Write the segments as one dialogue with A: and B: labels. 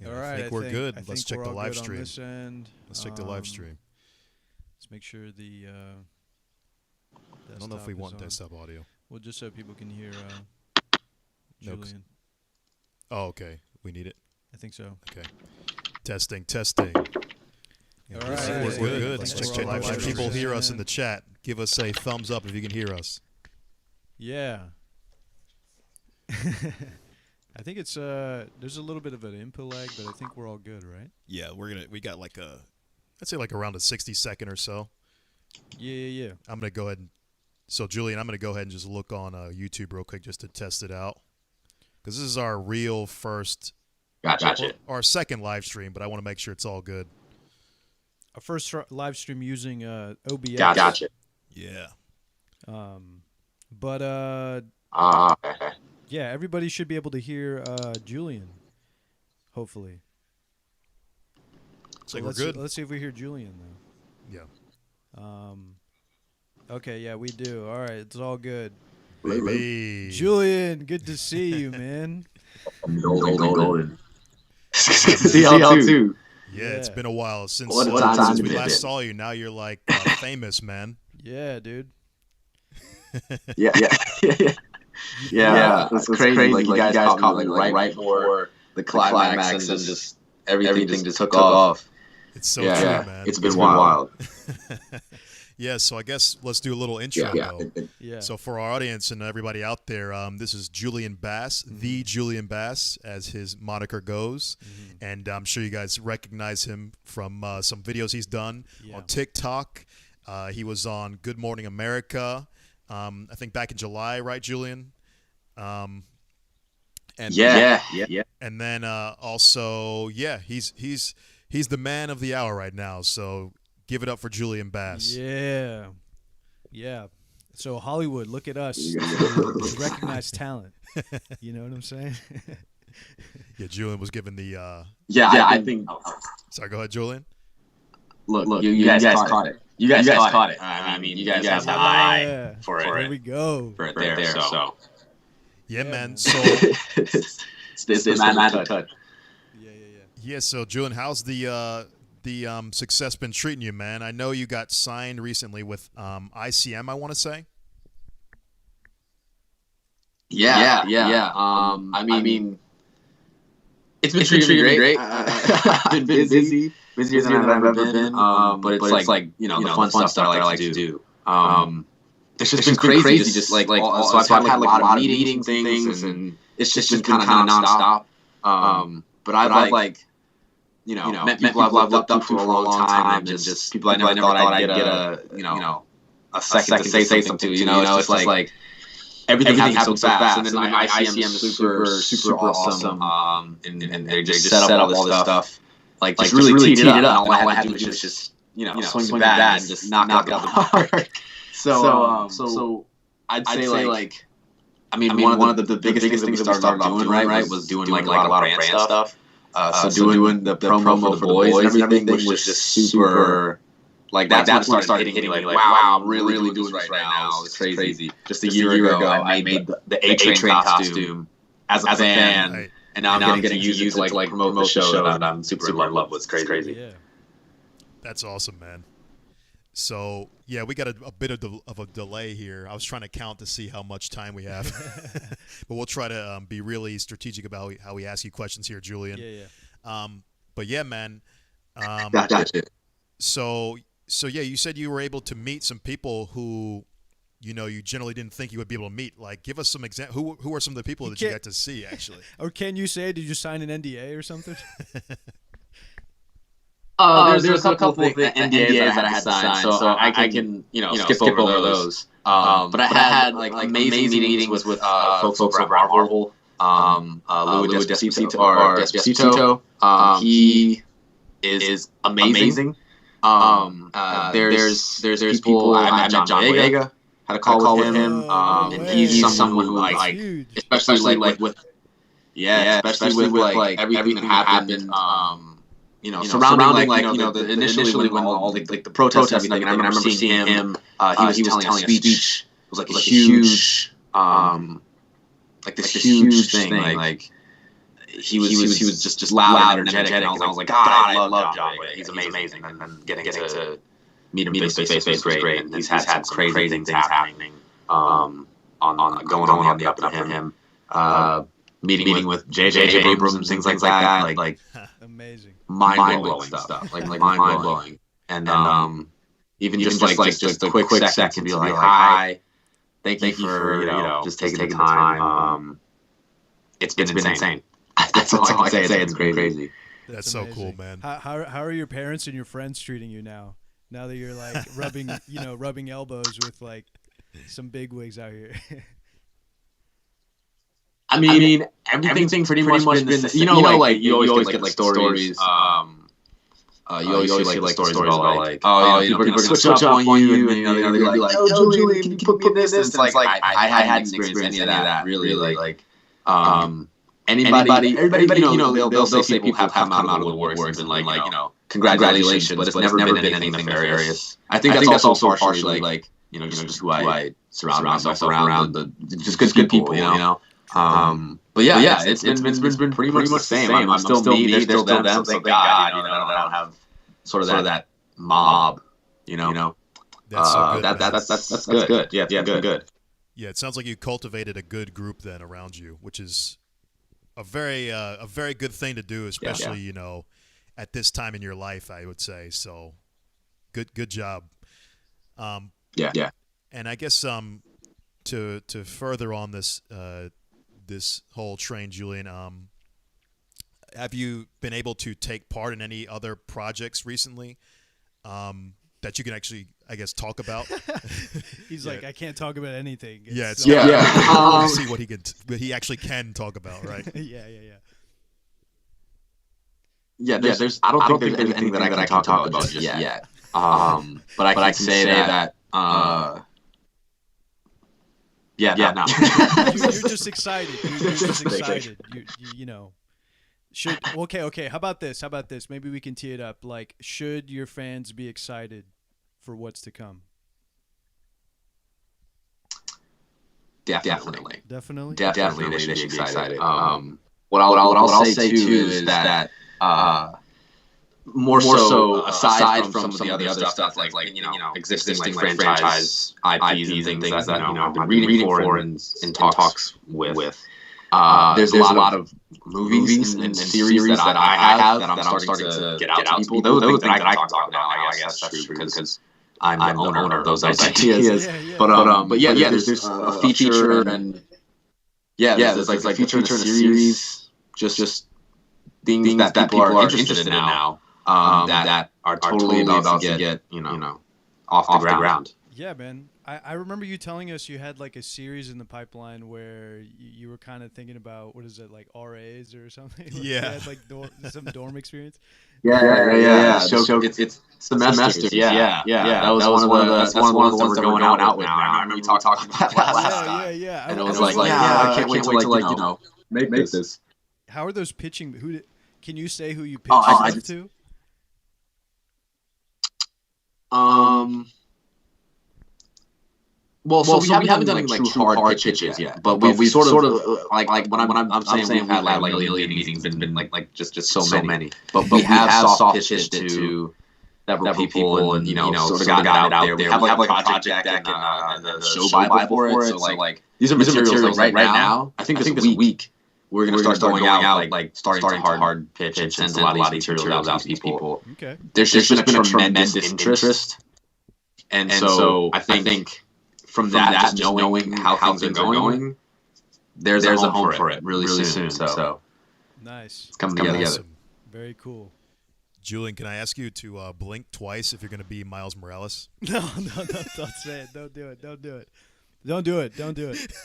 A: Yeah,
B: All right,
A: I think we're good. Let's check the live stream.
B: This end.
A: Let's check the live stream.
B: Let's make sure the
A: I don't know if we want
B: on.
A: desktop audio.
B: Well, just so people can hear Julian.
A: Oh, okay. We need it?
B: I think so.
A: Okay. Testing. Yeah,
B: all right.
A: We're good. Let's check the live stream.
B: stream.
A: People hear us in the chat. Give us a thumbs up if you can hear us.
B: Yeah. I think it's there's a little bit of an input lag, but I think we're all good, right?
A: Yeah, we got like I'd say like around a 60-second or so.
B: Yeah.
A: I'm gonna go ahead and Julian, I'm gonna go ahead and just look on YouTube real quick just to test it out, because this is our real first,
C: Gotcha.
A: Our second live stream, but I want to make sure it's all good.
B: Our first live stream using OBS.
C: Gotcha.
A: Yeah.
B: But yeah, everybody should be able to hear Julian. Hopefully.
A: So we're good.
B: Let's see if we hear Julian though.
A: Yeah.
B: Okay, yeah, we do. All right, it's all good.
A: Baby.
B: Julian, good to see you, man.
C: Golden. CL2.
A: Yeah, it's been a while since
C: What a
A: we
C: time
A: last saw you. Now you're like famous, man.
B: Yeah, dude.
C: Yeah. It's crazy. Like you guys caught me right before the climax and just everything just took off.
A: It's so true, man.
C: It's been wild.
A: Yeah, so I guess let's do a little intro, though.
B: Yeah.
A: So for our audience and everybody out there, this is Julian Bass, the Julian Bass, as his moniker goes. And I'm sure you guys recognize him from some videos he's done on TikTok. He was on Good Morning America, I think back in July, right, Julian? And
C: Yeah.
A: And then also, he's the man of the hour right now. So give it up for Julian Bass.
B: Yeah. So Hollywood, look at us. Recognize talent. You know what I'm saying?
A: Yeah, Julian was given the.
C: I think.
A: Sorry, go ahead, Julian.
C: Look, you guys caught it. You guys caught it. I mean, you guys have the eye for it.
B: There we go.
C: For it there. So.
A: Yeah, man. So.
C: It's the magic touch.
A: Yeah. So Julian, how's the success been treating you, man? I know you got signed recently with ICM, I want to say.
C: Yeah. I mean, it's been treating me great. Been busier than I've ever been. But it's like the fun stuff that I like to do. It's just been crazy. Just like so I've had like a lot of meetings and things, and it's just been kind of nonstop. But I've like. Met people I've looked up to for a long time, and just people I never thought I'd get a second to say something to. It's just like everything happens so fast, and then ICM is super awesome. And they just set up all this stuff, like just really teed it up. And all I had to do was just swing the bat and just knock it out the park. So I'd say like one of the biggest things that we started off doing right was doing like a lot of brand stuff. So doing the promo for the boys and everything was just super, like that's when it started hitting me, like wow, I'm really doing this right now. It's crazy. Just a year ago, I made the A-Train costume as a fan, right. And now I'm getting to use it to like promote the show that I'm super in love with. It's crazy.
B: Yeah.
A: That's awesome, man. So, yeah, we got a bit of a delay here. I was trying to count to see how much time we have. But we'll try to be really strategic about how we ask you questions here, Julian.
B: Yeah.
A: But, yeah, man.
C: Gotcha.
A: So, yeah, you said you were able to meet some people who, you generally didn't think you would be able to meet. Like, give us some examples. Who are some of the people that you got to see, actually?
B: Or can you say, did you sign an NDA or something?
C: There's a couple of NDAs that I had to sign, so I can skip over those. But I had like amazing meetings with folks over at Marvel. Louis Despacito. He is amazing. There's people. I met John Boyega. Had a call with him. And he's someone who like especially like with especially with like everything that happened. Surrounding the initially when all the protests and everything, and I remember seeing him. He was telling a speech. It was like a huge, this huge thing. Like he was just loud and energetic, and I was like, God, I love John. He's amazing. And then getting to meet him face to face was great. And he's had some crazy things happening on going on the up and up for him. Meeting with J.J. Abrams, things like that, like
B: amazing,
C: mind-blowing stuff, like mind-blowing. And even just a quick second to be like, hi, thank you for just taking the time. It's been insane. That's all I can say. It's crazy.
A: That's so cool, man.
B: How are your parents and your friends treating you now? Now that you're like rubbing elbows with like some bigwigs out here.
C: I mean, everything's pretty much been the same. Like you always get like stories. You always see like stories about like, people are gonna switch up on you, and they're gonna be like, oh, Julian, can you put me in this? And it's like I hadn't experienced any of that really. Like everybody, they'll say people have come out of the woodworks and like congratulations, but it's never been anything nefarious. I think that's also partially like just who I surround myself around, just good people, But yeah, it's been pretty much the same. I'm still me, they're still them. So thank God, I don't have sort of that mob,
A: That's so good.
C: That's good. Yeah, good.
A: Yeah, it sounds like you cultivated a good group then around you, which is a very good thing to do, especially at this time in your life, I would say. So, good job.
C: Yeah.
A: And I guess to further on this this whole train, Julian, have you been able to take part in any other projects recently that you can actually, I guess, talk about?
B: He's like, I can't talk about anything.
A: It's see what he actually can talk about, right?
B: Yeah.
C: Yeah, there's I don't think there's anything that I can talk about just yet. But I can say that no.
B: You're just excited. You're just excited. Okay. How about this? Maybe we can tee it up. Like, should your fans be excited for what's to come?
C: Definitely.
B: Definitely,
C: they should be excited. What I'll say too is that more so aside from some of the other stuff like existing franchise IPs and things that I've been reading for and in talks with. There's a lot of movies and series that I have that I'm starting to get out to people. Those that I can talk about now, I guess that's true because I'm the owner of those ideas.
B: Yeah.
C: But there's a feature and there's like a feature and a series, just things that people are interested in now. That are totally about to get off the ground.
B: Yeah, man. I remember you telling us you had like a series in the pipeline where you were kind of thinking about, what is it, like RAs or something? Like
A: yeah.
B: You had like some dorm experience.
C: Yeah. So it's semesters. Yeah. That was one of the ones that we're going out with now. I remember we talked about that last time.
B: Yeah.
C: And it was like, I can't wait to make this.
B: How are those pitching? Can you say who you pitched stuff to?
C: Well, so we haven't done like true hard pitches yet, but we've sort of like when I'm saying we've had like a million meetings, been like just so many. But we have soft pitched it to several people, and sort of got it out there. We have like a project deck and the show Bible for it. So like these are materials like right now. I think this week we're gonna start going out like starting to hard pitch and send a lot of these materials out to these people.
B: Okay.
C: There's just been a tremendous interest, and so I think. From that, just knowing how things are going, there's a home for it really soon. So
B: nice.
C: It's coming together.
A: Awesome.
B: Very cool.
A: Julian, can I ask you to blink twice if you're going to be Miles Morales?
B: No, don't say it. Don't do it. Don't do it.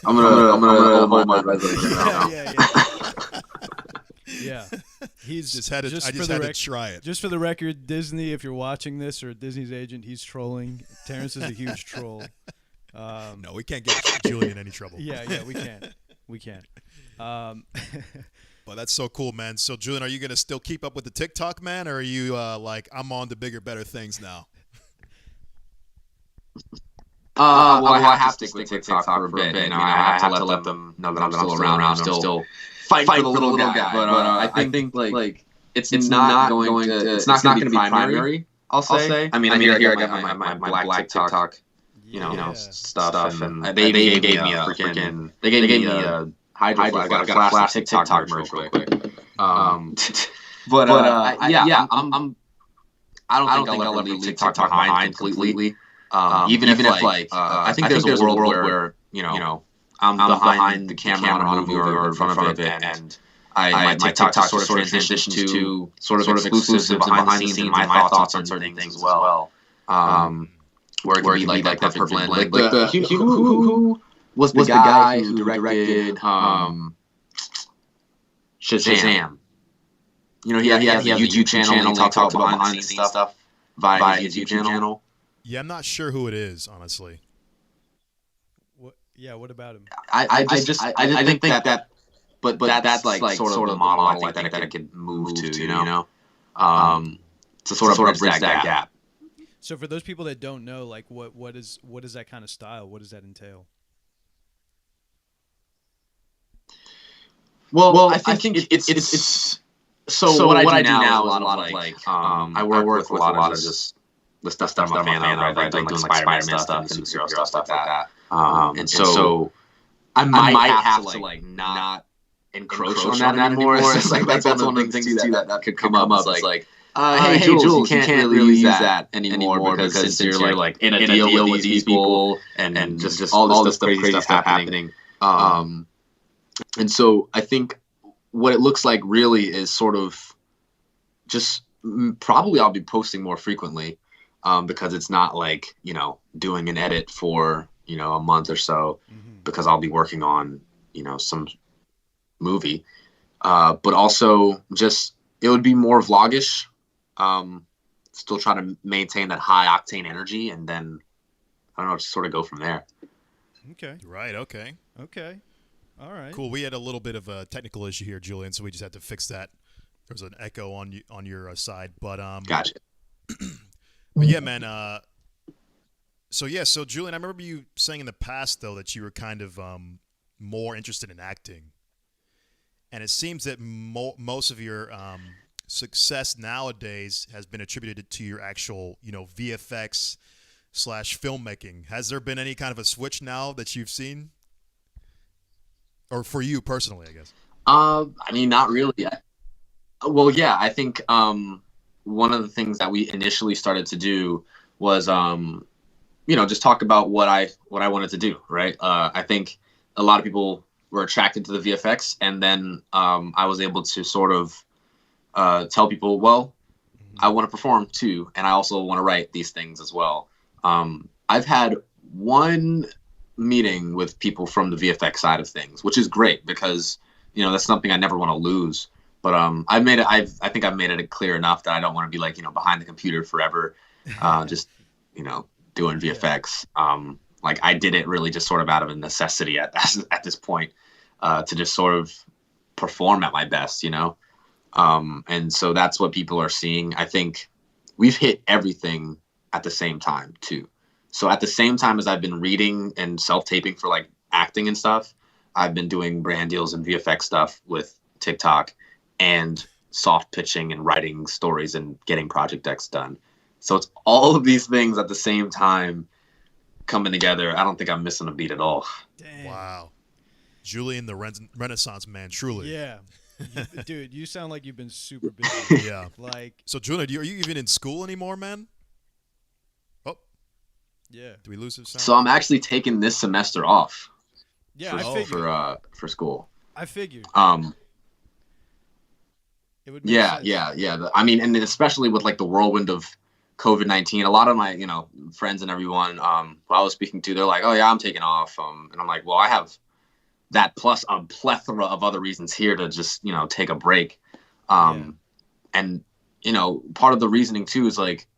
C: I'm gonna hold my resolution now.
B: Yeah. He's
A: I just had to try it.
B: Just for the record, Disney, if you're watching this, or Disney's agent, he's trolling. Terrence is a huge troll.
A: No, we can't get Julian in any trouble.
B: Yeah, we can't.
A: But that's so cool, man. So, Julian, are you going to still keep up with the TikTok, man, or are you like, I'm on to bigger, better things now?
C: Well, I have to stick with TikTok for a bit. I have to let them know that I'm still around. I'm still fight for the little guy. But I think like it's not going to be primary. I'll say. I mean, here I got my black TikTok, stuff, and they gave me a freaking Hydro Flask. I got a flash TikTok merch real quick. But yeah, I don't think I'll ever leave TikTok behind completely. Even if I think there's a world where I'm behind the camera on a movie or in front of it, and my TikTok sort of transitions to sort of exclusives and behind the scenes and my thoughts on certain things as well. Where it could be like that perfect blend. Like who was the guy who directed Shazam? He has a YouTube channel. He talks about behind the scenes stuff via his YouTube channel.
A: Yeah, I'm not sure who it is, honestly.
B: What about him?
C: I just think that, but that's like sort of the model I think that I could move to, to sort of bridge that gap.
B: So for those people that don't know, like what is that kind of style? What does that entail?
C: Well, I think it's so what I do now is a lot of like I work with a lot of just the stuff I'm a fan of, right? Like doing like Spider-Man stuff and superhero stuff like that. And so I might have to like not encroach on that anymore. It's like that's one of the things too that could come up. It's like, hey Jules, you can't really use that anymore because since you're like in a deal with these people and just all this crazy stuff happening. And so I think what it looks like really is sort of just probably I'll be posting more frequently because it's not like, doing an edit for, a month or so because I'll be working on, some movie. But also just it would be more vlogish. Still try to maintain that high octane energy and then, I don't know, just sort of go from there.
B: Okay.
A: Right. Okay.
B: All right.
A: Cool. We had a little bit of a technical issue here, Julian, so we just had to fix that. There's an echo on your side, but
C: Gotcha.
A: But yeah, man. So Julian, I remember you saying in the past though that you were kind of more interested in acting, and it seems that most of your success nowadays has been attributed to your actual, VFX / filmmaking. Has there been any kind of a switch now that you've seen? Or for you personally, I guess.
C: I mean, not really yet. Well, yeah, I think one of the things that we initially started to do was, just talk about what I wanted to do, right? I think a lot of people were attracted to the VFX, and then I was able to sort of tell people, well, I want to perform too, and I also want to write these things as well. I've had one meeting with people from the VFX side of things, which is great because that's something I never want to lose. But I think I've made it clear enough that I don't want to be like behind the computer forever, just doing VFX. Like I did it really just sort of out of a necessity at this point, to just sort of perform at my best, and so that's what people are seeing. I think we've hit everything at the same time too. So at the same time as I've been reading and self-taping for like acting and stuff, I've been doing brand deals and VFX stuff with TikTok and soft pitching and writing stories and getting project decks done. So it's all of these things at the same time coming together. I don't think I'm missing a beat at all.
B: Dang.
A: Wow. Julian, the Renaissance man, truly.
B: Yeah. Dude, you sound like you've been super busy.
A: Yeah.
B: Like.
A: So Julian, are you even in school anymore, man?
B: Yeah.
A: Do we lose his sound?
C: So I'm actually taking this semester off.
B: Yeah, I figured.
C: For school.
B: I figured. It would make sense.
C: Yeah. I mean, and especially with like the whirlwind of COVID-19, a lot of my friends and everyone who I was speaking to, they're like, oh yeah, I'm taking off. And I'm like, well, I have that plus a plethora of other reasons here to just take a break. And part of the reasoning too is like,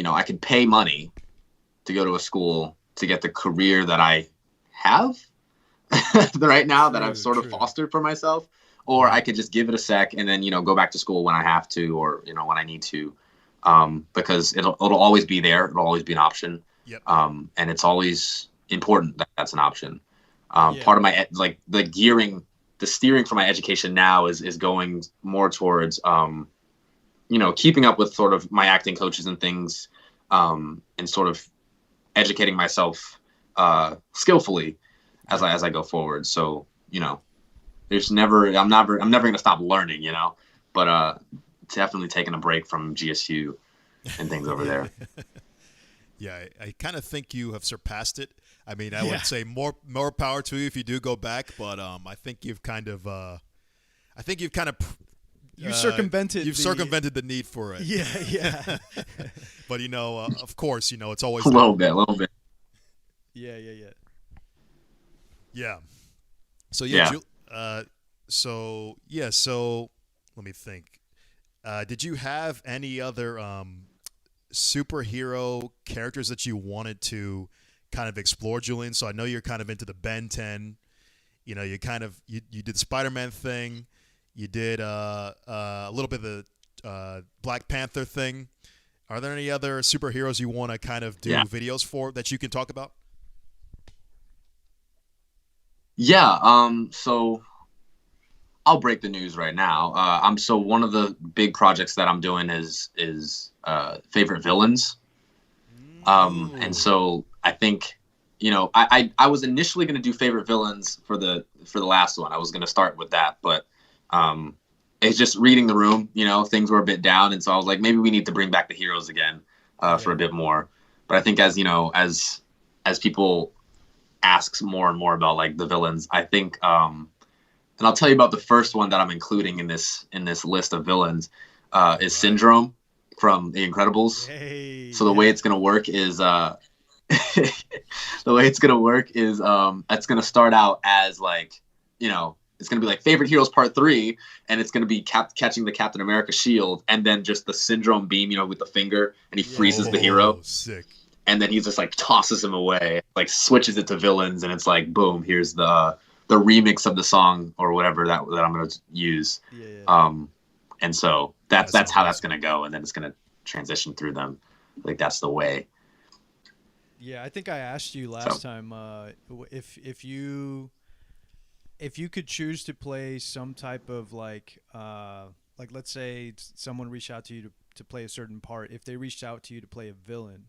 C: I could pay money to go to a school to get the career that I have right now that I've sort of fostered for myself, or I could just give it a sec and then, go back to school when I have to, or, when I need to, because it'll always be there. It'll always be an option.
A: Yep.
C: And it's always important that that's an option. Part of my, like the gearing the steering for my education now is going more towards, keeping up with sort of my acting coaches and things, and sort of educating myself skillfully as I go forward. So, I'm never going to stop learning, but definitely taking a break from GSU and things over there.
A: Yeah, I kind of think you have surpassed it. I mean, I would say more power to you if you do go back, but I think you've kind of
B: you circumvented
A: the need for it.
B: Yeah.
A: But of course, it's always
C: a little bit.
B: Yeah.
A: Yeah. So so let me think. Did you have any other superhero characters that you wanted to kind of explore, Julian? So I know you're kind of into the Ben 10. You did the Spider-Man thing. You did a little bit of the Black Panther thing. Are there any other superheroes you want to kind of do videos for that you can talk about?
C: Yeah. So I'll break the news right now. So one of the big projects that I'm doing is favorite villains. And so I think, I was initially going to do favorite villains for the last one. I was going to start with that, but it's just reading the room, things were a bit down. And so I was like, maybe we need to bring back the heroes again for a bit more. But I think as people ask more and more about like the villains, I think, and I'll tell you about the first one that I'm including in this list of villains is Syndrome from The Incredibles.
B: Hey,
C: so the way it's going to work is it's going to start out as like, it's going to be like favorite heroes part 3, and it's going to be catching the Captain America shield, and then just the Syndrome beam, with the finger, and he freezes the hero.
A: Sick.
C: And then he just like tosses him away, like switches it to villains, and it's like, boom, here's the remix of the song or whatever that I'm going to use.
B: Yeah.
C: And so that's how that's going to go. And then it's going to transition through them. Like that's the way.
B: Yeah. I think I asked you last time, if you could choose to play some type of like let's say someone reached out to you to play a certain part, if they reached out to you to play a villain,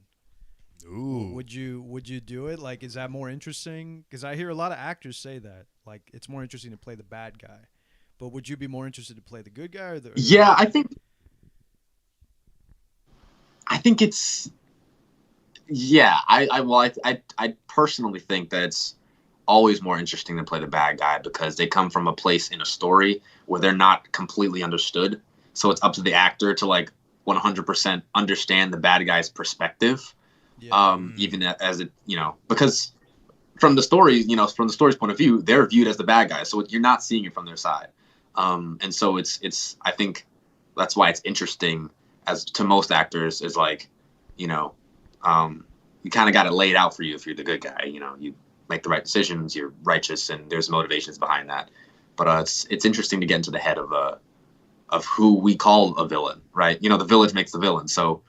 A: ooh,
B: would you do it? Like, is that more interesting? Because I hear a lot of actors say that, like, it's more interesting to play the bad guy. But would you be more interested to play the good guy or the?
C: Yeah, I think it's. Yeah, I personally think that it's always more interesting to play the bad guy because they come from a place in a story where they're not completely understood. So it's up to the actor to like 100% understand the bad guy's perspective. Yeah. Even as it, because from the story, from the story's point of view, they're viewed as the bad guy. So you're not seeing it from their side. And so it's, I think that's why it's interesting as to most actors is like, you kind of got it laid out for you if you're the good guy, you make the right decisions, you're righteous, and there's motivations behind that. But it's interesting to get into the head of who we call a villain, right? The village makes the villain. So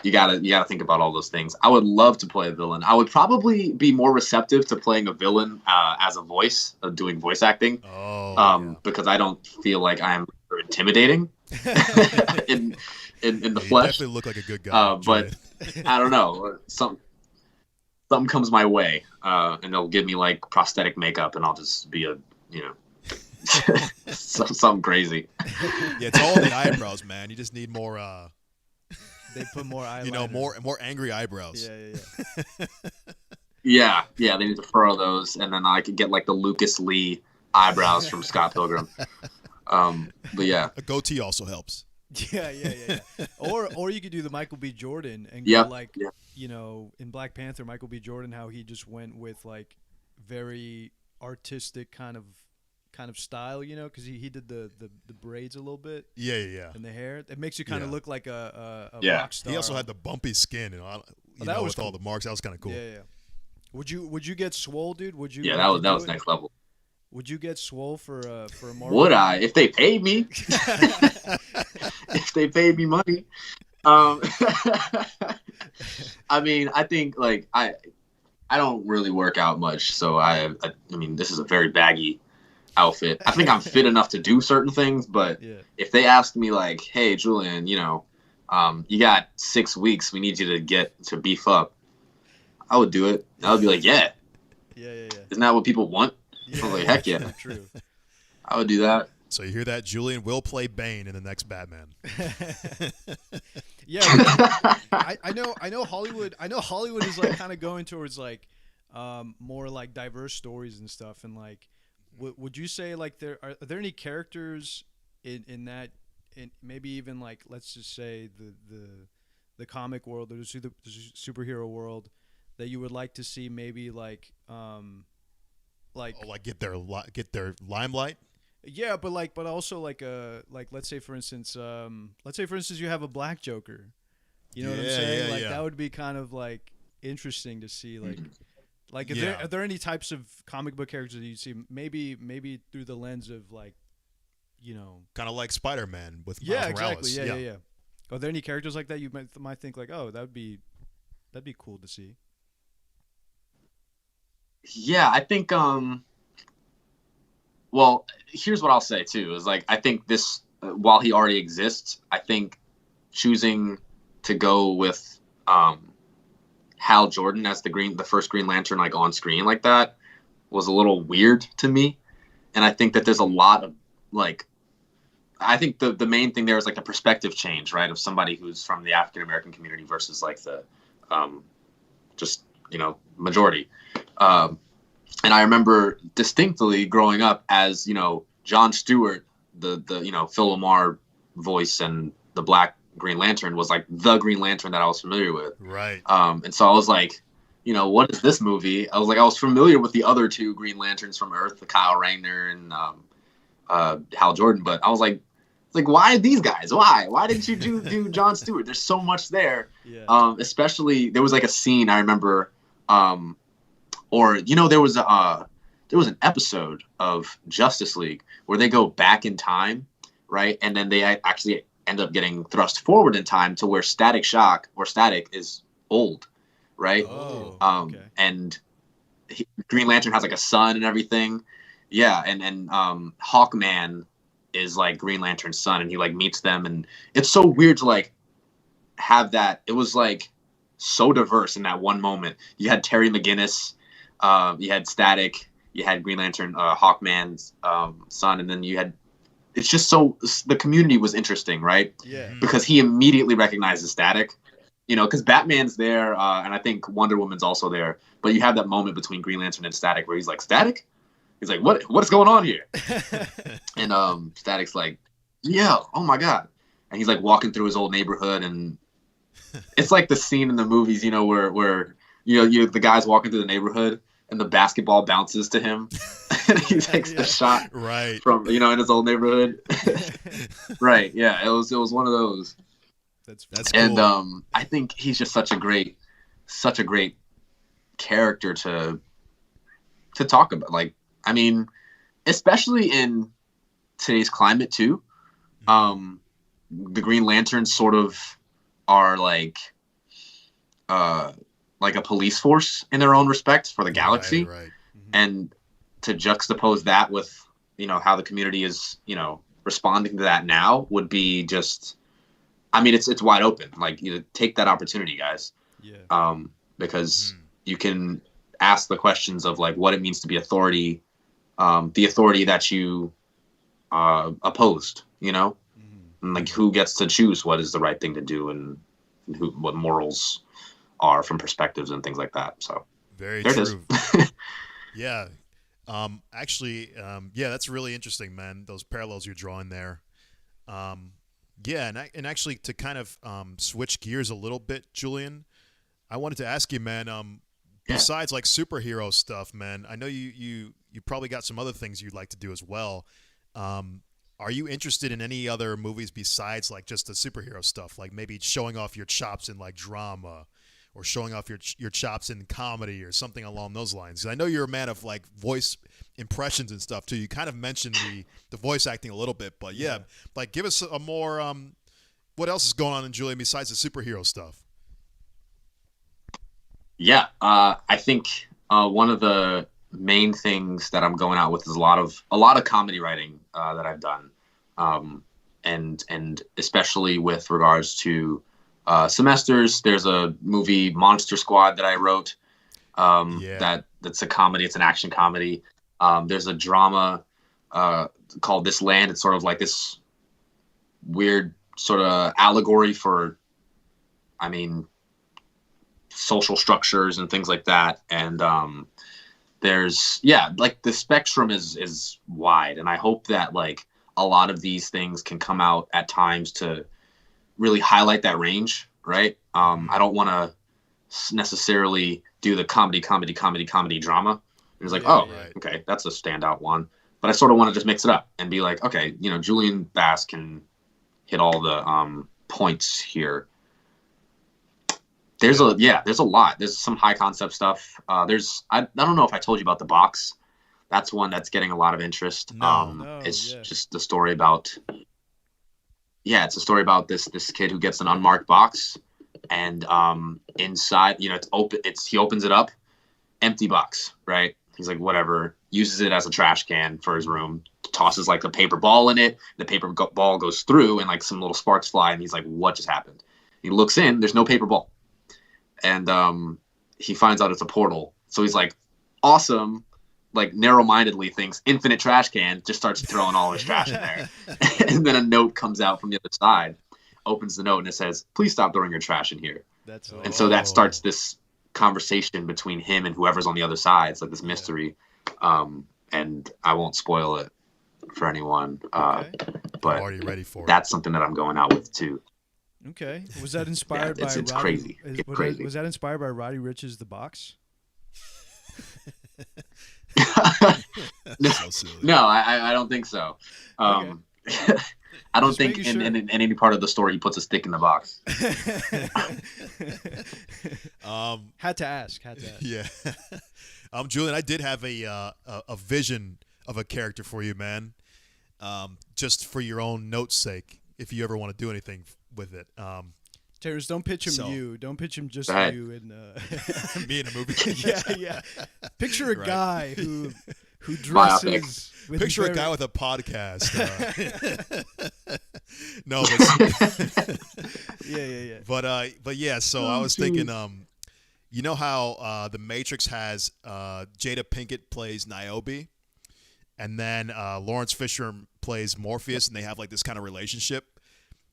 C: you gotta think about all those things. I would love to play a villain. I would probably be more receptive to playing a villain as a voice, doing voice acting, because I don't feel like I'm intimidating in the flesh.
A: You definitely look like a good guy.
C: But I don't know. Something comes my way, and they'll give me like prosthetic makeup, and I'll just be something crazy.
A: Yeah, it's all the eyebrows, man. You just need more.
B: They put more eyeliner.
A: more angry eyebrows.
C: Yeah. They need to furrow those, and then I could get like the Lucas Lee eyebrows from Scott Pilgrim. But yeah,
A: a goatee also helps.
B: Yeah. Or you could do the Michael B. Jordan and go in Black Panther, Michael B. Jordan, how he just went with like very artistic kind of style, because he did the braids a little bit.
A: Yeah.
B: And the hair, it makes you kind of look like a rock star.
A: He also had the bumpy skin, and with all the marks, that was kind of cool.
B: Yeah. Would you get swole, dude? Would you?
C: Yeah, that was next level.
B: Would you get swole for a Marvel?
C: Would I? If they paid me. If they paid me money. I mean, I think like I don't really work out much, so I mean, this is a very baggy outfit. I think I'm fit enough to do certain things, but if they asked me like, "Hey, Julian, you got 6 weeks. We need you to get to beef up," I would do it. I would be like, "Yeah, Isn't that what people want?" I was like, "Heck yeah,
B: true.
C: I would do that."
A: So you hear that? Julian will play Bane in the next Batman.
B: Yeah, I know Hollywood. I know Hollywood is like kind of going towards like more like diverse stories and stuff. And like, would you say like are there any characters in that, in maybe even like, let's just say the comic world or the superhero world, that you would like to see maybe like
A: get their limelight?
B: Yeah, but also like let's say for instance you have a black Joker. You know what I'm saying? Like that would be kind of like interesting to see. Like are there any types of comic book characters that you see maybe through the lens of like,
A: kind of like Spider-Man with
B: Miles
A: Morales.
B: Exactly. Yeah. Are there any characters like that you might think like, oh, that'd be cool to see?
C: Yeah, I think well, here's what I'll say too, is like, I think this, while he already exists, I think choosing to go with Hal Jordan as the first Green Lantern, like on screen like that, was a little weird to me. And I think that there's a lot of like, I think the main thing there is like the perspective change, right? Of somebody who's from the African American community versus like the majority. And I remember distinctly growing up as, John Stewart, the Phil Lamar voice and the Black Green Lantern was like the Green Lantern that I was familiar with.
A: Right.
C: And so I was like, what is this movie? I was familiar with the other two Green Lanterns from Earth, the Kyle Rayner and Hal Jordan, but I was like, why these guys? Why didn't you do John Stewart? There's so much there.
B: Yeah.
C: Especially there was like a scene I remember, there was an episode of Justice League where they go back in time, right? And then they actually end up getting thrust forward in time to where Static is old, right?
B: Oh, okay.
C: And Green Lantern has like a son and everything. Yeah, and Hawkman is like Green Lantern's son, and he like meets them, and it's so weird to like have that. It was like so diverse in that one moment. You had Terry McGinnis, you had Static, you had Green Lantern, Hawkman's son, and then you had. It's just so the community was interesting, right?
B: Yeah.
C: Because he immediately recognizes Static, because Batman's there, and I think Wonder Woman's also there. But you have that moment between Green Lantern and Static where he's like, Static? He's like, what's going on here? And Static's like, yeah, oh my God. And he's like walking through his old neighborhood, and it's like the scene in the movies, where the guy's walking through the neighborhood and the basketball bounces to him and he takes the shot
A: right
C: from in his old neighborhood. Right. Yeah. It was one of those.
B: That's
A: cool.
C: And I think he's just such a great character to talk about. Like, I mean, especially in today's climate too. The Green Lanterns sort of are like a police force in their own respect for the galaxy.
A: Right.
B: Mm-hmm.
C: And to juxtapose that with, how the community is, responding to that now would be just, I mean, it's wide open. Like, take that opportunity, guys.
B: Yeah.
C: Because you can ask the questions of like what it means to be authority, the authority that you opposed, and like who gets to choose what is the right thing to do and what morals are from perspectives and things like that. So
A: very
C: there
A: true.
C: It is.
A: Yeah. Actually, that's really interesting, man. Those parallels you're drawing there. And actually to kind of switch gears a little bit, Julian, I wanted to ask you, man, besides like superhero stuff, man, I know you probably got some other things you'd like to do as well. Are you interested in any other movies besides like just the superhero stuff, like maybe showing off your chops in like drama or showing off your chops in comedy or something along those lines? 'Cause I know you're a man of like voice impressions and stuff too. You kind of mentioned the voice acting a little bit, but like give us a more what else is going on in Julian besides the superhero stuff?
C: Yeah, I think one of the main things that I'm going out with is a lot of comedy writing that I've done, and especially with regards to semesters. There's a movie, Monster Squad, that I wrote. That's a comedy. It's an action comedy. There's a drama called This Land. It's sort of like this weird sort of allegory for, I mean, social structures and things like that. And there's, like the spectrum is wide. And I hope that like a lot of these things can come out at times to really highlight that range, right? I don't want to necessarily do the comedy drama. It's like, okay, that's a standout one. But I sort of want to just mix it up and be like, okay, Julian Bass can hit all the points here. There's a lot. There's some high concept stuff. I don't know if I told you about The Box. That's one that's getting a lot of interest. It's just the story about. Yeah, it's a story about this kid who gets an unmarked box, and inside, it's open. He opens it up, empty box, right? He's like, whatever. Uses it as a trash can for his room. Tosses like a paper ball in it. The paper ball goes through, and like some little sparks fly. And he's like, what just happened? He looks in. There's no paper ball, and he finds out it's a portal. So he's like, awesome. Like narrow-mindedly thinks infinite trash can, just starts throwing all his trash in there. And then a note comes out from the other side, opens the note, and it says, please stop throwing your trash in here. So that starts this conversation between him and whoever's on the other side. It's like this mystery. And I won't spoil it for anyone. But
A: I'm already ready for
C: that's something that I'm going out with too.
B: Okay. Was that inspired by
C: it's
B: Roddy?
C: Crazy. Crazy.
B: Was that inspired by Roddy Rich's The Box?
C: No, I don't think so. Okay. I don't think in any part of the story he puts a stick in the box.
B: Had to ask.
A: Yeah. Julian, I did have a vision of a character for you, man. Just for your own note's sake, if you ever want to do anything with it.
B: Terrence, don't pitch him you. Don't pitch him just you in
A: me in a movie.
B: Yeah. Picture a guy who dresses.
A: Picture a guy with a podcast. No, but but yeah. So I was thinking, you know how The Matrix has Jada Pinkett plays Niobe, and then Lawrence Fishburne plays Morpheus, and they have like this kind of relationship.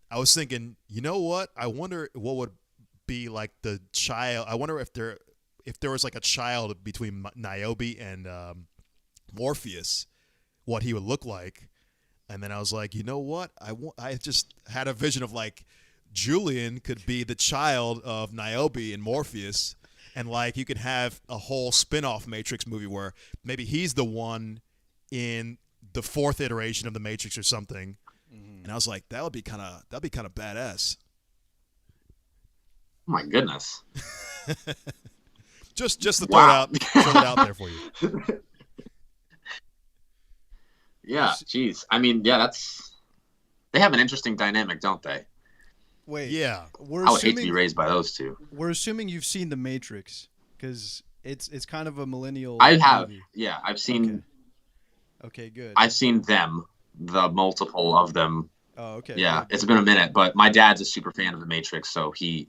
A: I was thinking, you know what? I wonder what would be like the child. I wonder if there was like a child between Niobe and Morpheus, what he would look like. And then I was like, you know what? I just had a vision of like Julian could be the child of Niobe and Morpheus, and like you could have a whole spin-off Matrix movie where maybe he's the one in the fourth iteration of the Matrix or something. And I was like, that'd be kind of badass.
C: Oh my goodness.
A: just to throw it out there for you.
C: Yeah, geez. I mean, yeah, they have an interesting dynamic, don't they?
B: Wait.
A: Yeah.
C: I would hate to be raised by those two.
B: We're assuming you've seen The Matrix, because it's kind of a millennial
C: I have.
B: movie.
C: Yeah, I've seen.
B: Okay, good.
C: I've seen them, the multiple of them.
B: Oh, okay.
C: Yeah,
B: good.
C: It's been a minute, but my dad's a super fan of The Matrix, so he,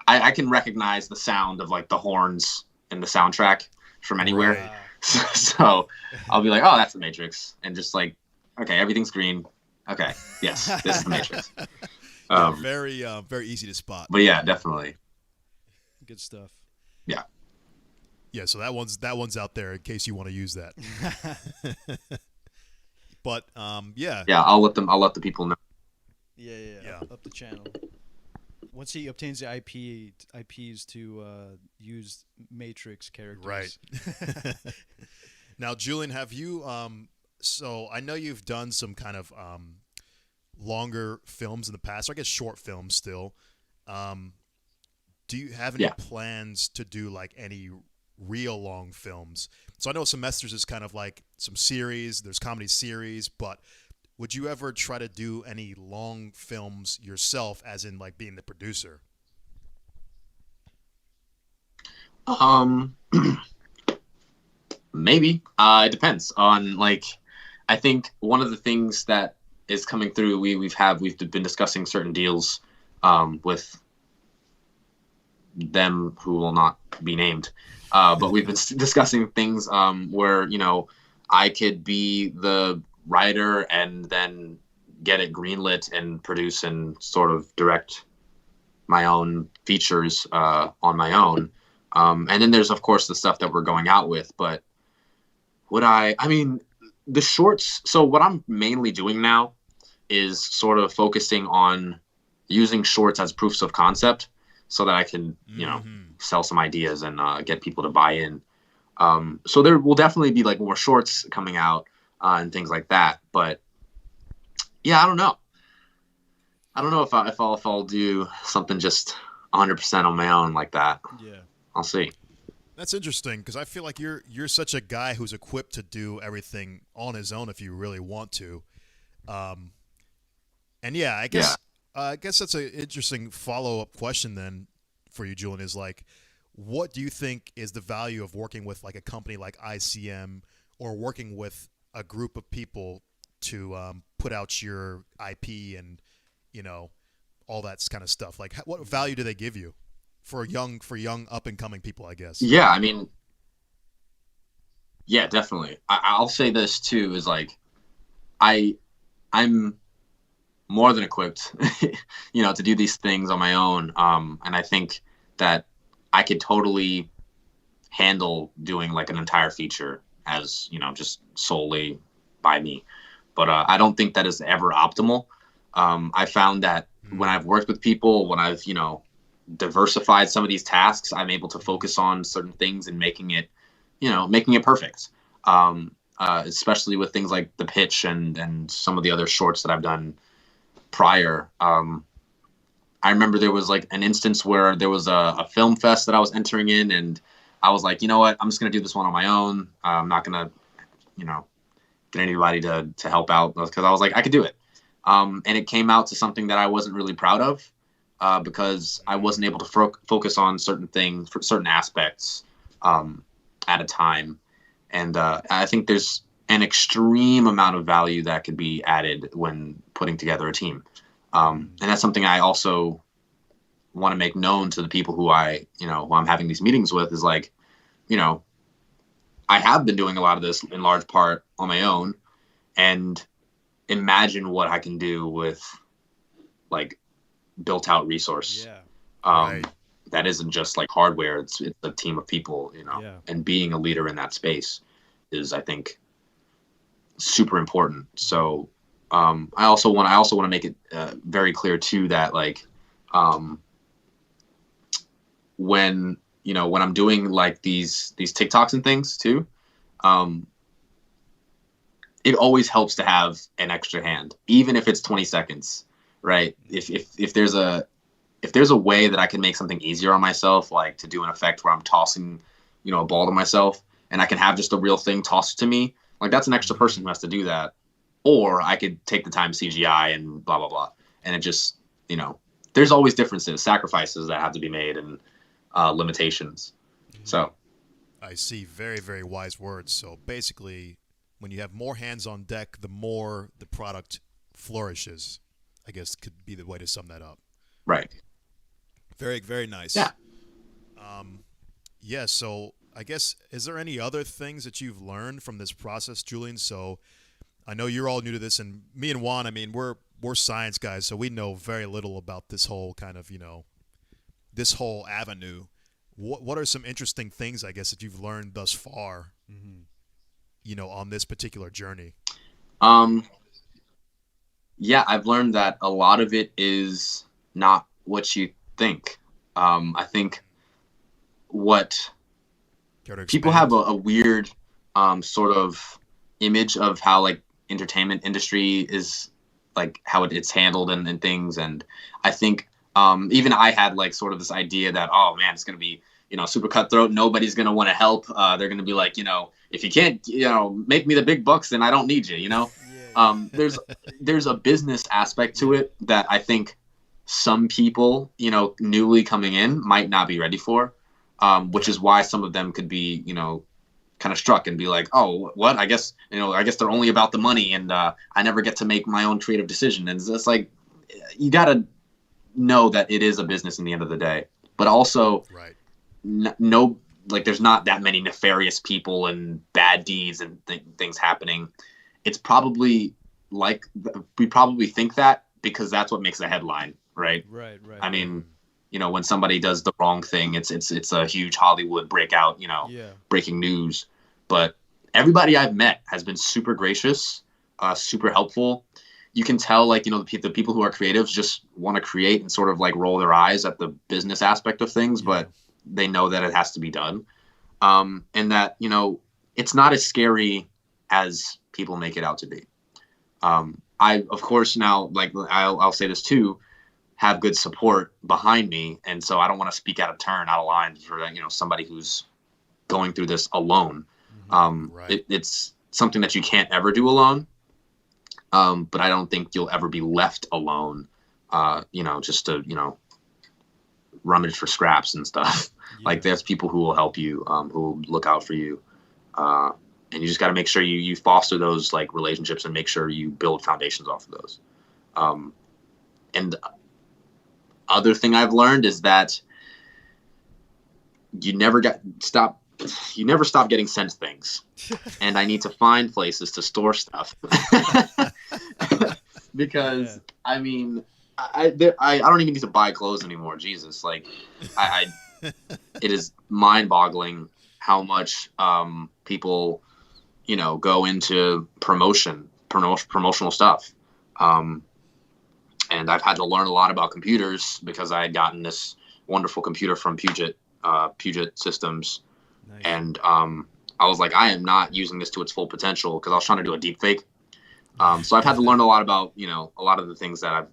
C: I can recognize the sound of like the horns in the soundtrack from anywhere.
A: Right.
C: So I'll be like, oh, that's The Matrix. And just like, okay, everything's green. Okay, yes, this is The Matrix.
A: Very easy to spot.
C: But yeah, definitely.
B: Good stuff.
C: Yeah.
A: Yeah, so that one's out there in case you want to use that. But yeah.
C: Yeah, I'll let the people know.
B: Yeah. Up the channel. Once he obtains the IPs to use Matrix characters.
A: Right. Now, Julian, have you? So I know you've done some kind of longer films in the past, or I guess short films still. Do you have any plans to do like any real long films? So I know Semesters is kind of like some series. There's comedy series, but would you ever try to do any long films yourself, as in like being the producer?
C: Maybe. It depends on, like, I think one of the things that is coming through, we've been discussing certain deals with them who will not be named. But we've been discussing things where, you know, I could be the writer and then get it greenlit and produce and sort of direct my own features on my own. And then there's, of course, the stuff that we're going out with. But I mean, the shorts, so what I'm mainly doing now is sort of focusing on using shorts as proofs of concept so that I can, you know, sell some ideas and get people to buy in. So there will definitely be like more shorts coming out and things like that. But yeah, I don't know. I don't know if I'll do something just 100% on my own like that.
B: Yeah,
C: I'll see.
A: That's interesting because I feel like you're such a guy who's equipped to do everything on his own if you really want to. And yeah, I guess that's an interesting follow-up question then for you, Julian, is like, what do you think is the value of working with like a company like ICM or working with a group of people to put out your IP and, you know, all that kind of stuff? Like, what value do they give you for young up and coming people, I guess?
C: Yeah, I mean, yeah, definitely. I'll say this too, is like, I'm more than equipped, you know, to do these things on my own. And I think that I could totally handle doing like an entire feature as, you know, just solely by me. But I don't think that is ever optimal. I found that when I've worked with people, when I've, you know, diversified some of these tasks, I'm able to focus on certain things and making it perfect. Especially with things like the pitch and some of the other shorts that I've done prior. I remember there was like an instance where there was a film fest that I was entering in, and I was like, you know what, I'm just going to do this one on my own. I'm not going to, you know, get anybody to help out, because I was like, I could do it. And it came out to something that I wasn't really proud of because I wasn't able to focus on certain things, for certain aspects at a time. And I think there's an extreme amount of value that could be added when putting together a team. And that's something I also want to make known to the people who who I'm having these meetings with, is like, you know, I have been doing a lot of this in large part on my own, and imagine what I can do with like built out resource.
B: Yeah.
C: That isn't just like hardware. It's a team of people, you know, and being a leader in that space is, I think, super important. So I also want to make it very clear too that like when I'm doing like these TikToks and things too, it always helps to have an extra hand, even if it's 20 seconds, right? If there's a way that I can make something easier on myself, like to do an effect where I'm tossing, you know, a ball to myself, and I can have just a real thing tossed to me, like that's an extra person who has to do that. Or I could take the time CGI and blah, blah, blah. And it just, you know, there's always differences, sacrifices that have to be made, and limitations. So
A: I see. Very, very wise words. So basically, when you have more hands on deck, the more the product flourishes, I guess could be the way to sum that up.
C: Right.
A: Very, very nice.
C: Yeah.
A: Yeah, so I guess, is there any other things that you've learned from this process, Julian? So I know you're all new to this, and me and Juan, I mean, we're science guys, so we know very little about this whole kind of, you know, this whole avenue. What are some interesting things, I guess, that you've learned thus far, you know, on this particular journey?
C: Yeah, I've learned that a lot of it is not what you think. I think what people have a weird sort of image of how like entertainment industry is, like how it's handled and things. And I think even I had like sort of this idea that, oh man, it's going to be, you know, super cutthroat. Nobody's going to want to help. They're going to be like, you know, if you can't, you know, make me the big bucks, then I don't need you, you know? There's a business aspect to it that I think some people, you know, newly coming in might not be ready for, which is why some of them could be, you know, kind of struck and be like, oh, what? I guess they're only about the money, and I never get to make my own creative decision. And it's like, you got to know that it is a business in the end of the day, but also no, like there's not that many nefarious people and bad deeds and things happening. It's probably like, we probably think that because that's what makes a headline, right?
B: Right.
C: I mean, when somebody does the wrong thing, it's a huge Hollywood breakout, breaking news. But everybody I've met has been super gracious, super helpful. You can tell, like, the people who are creatives just want to create and sort of like roll their eyes at the business aspect of things, but they know that it has to be done. And that, it's not as scary as people make it out to be. I, of course, now, like, I'll say this too, have good support behind me. And so I don't want to speak out of line for, somebody who's going through this alone. It's something that you can't ever do alone. But I don't think you'll ever be left alone, just to, rummage for scraps and stuff. Like, there's people who will help you, who will look out for you. And you just got to make sure you foster those like relationships and make sure you build foundations off of those. And other thing I've learned is that you never stop getting sent things. And I need to find places to store stuff. Because I mean, I don't even need to buy clothes anymore. Jesus. Like, it is mind boggling how much, people, go into promotional stuff. And I've had to learn a lot about computers because I had gotten this wonderful computer from Puget Systems. Nice. And I was like, I am not using this to its full potential because I was trying to do a deep fake. So I've had to learn a lot about, a lot of the things that I've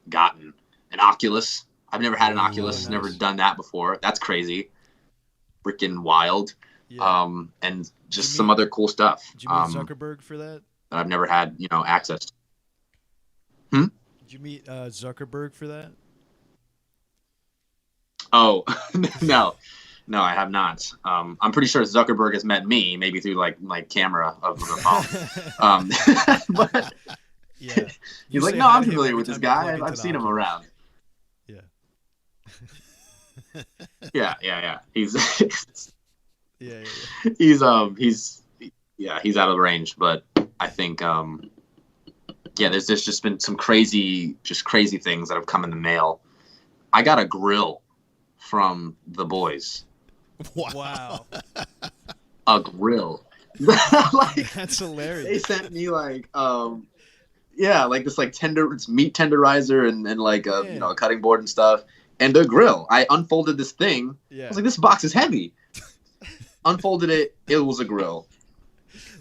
C: gotten. An Oculus. I've never had an Oculus, nice. Never done that before. That's crazy. Freaking wild. Yeah. And just some other cool stuff.
B: Did you meet Zuckerberg for that?
C: That I've never had, access to.
B: Did you meet Zuckerberg for that?
C: Oh, no, I have not. I'm pretty sure Zuckerberg has met me, maybe through like camera of the phone. But
B: yeah,
C: he's like, no, I'm familiar with this guy. I've seen him around.
B: Yeah.
C: Yeah. He's
B: yeah.
C: He's out of range, but I think there's just been some crazy things that have come in the mail. I got a grill from the boys.
B: Wow.
C: A grill. Like,
B: that's hilarious.
C: They sent me like like this like it's meat tenderizer and like a cutting board and stuff and a grill. I unfolded this thing. I was like, this box is heavy. Unfolded it. It was a grill.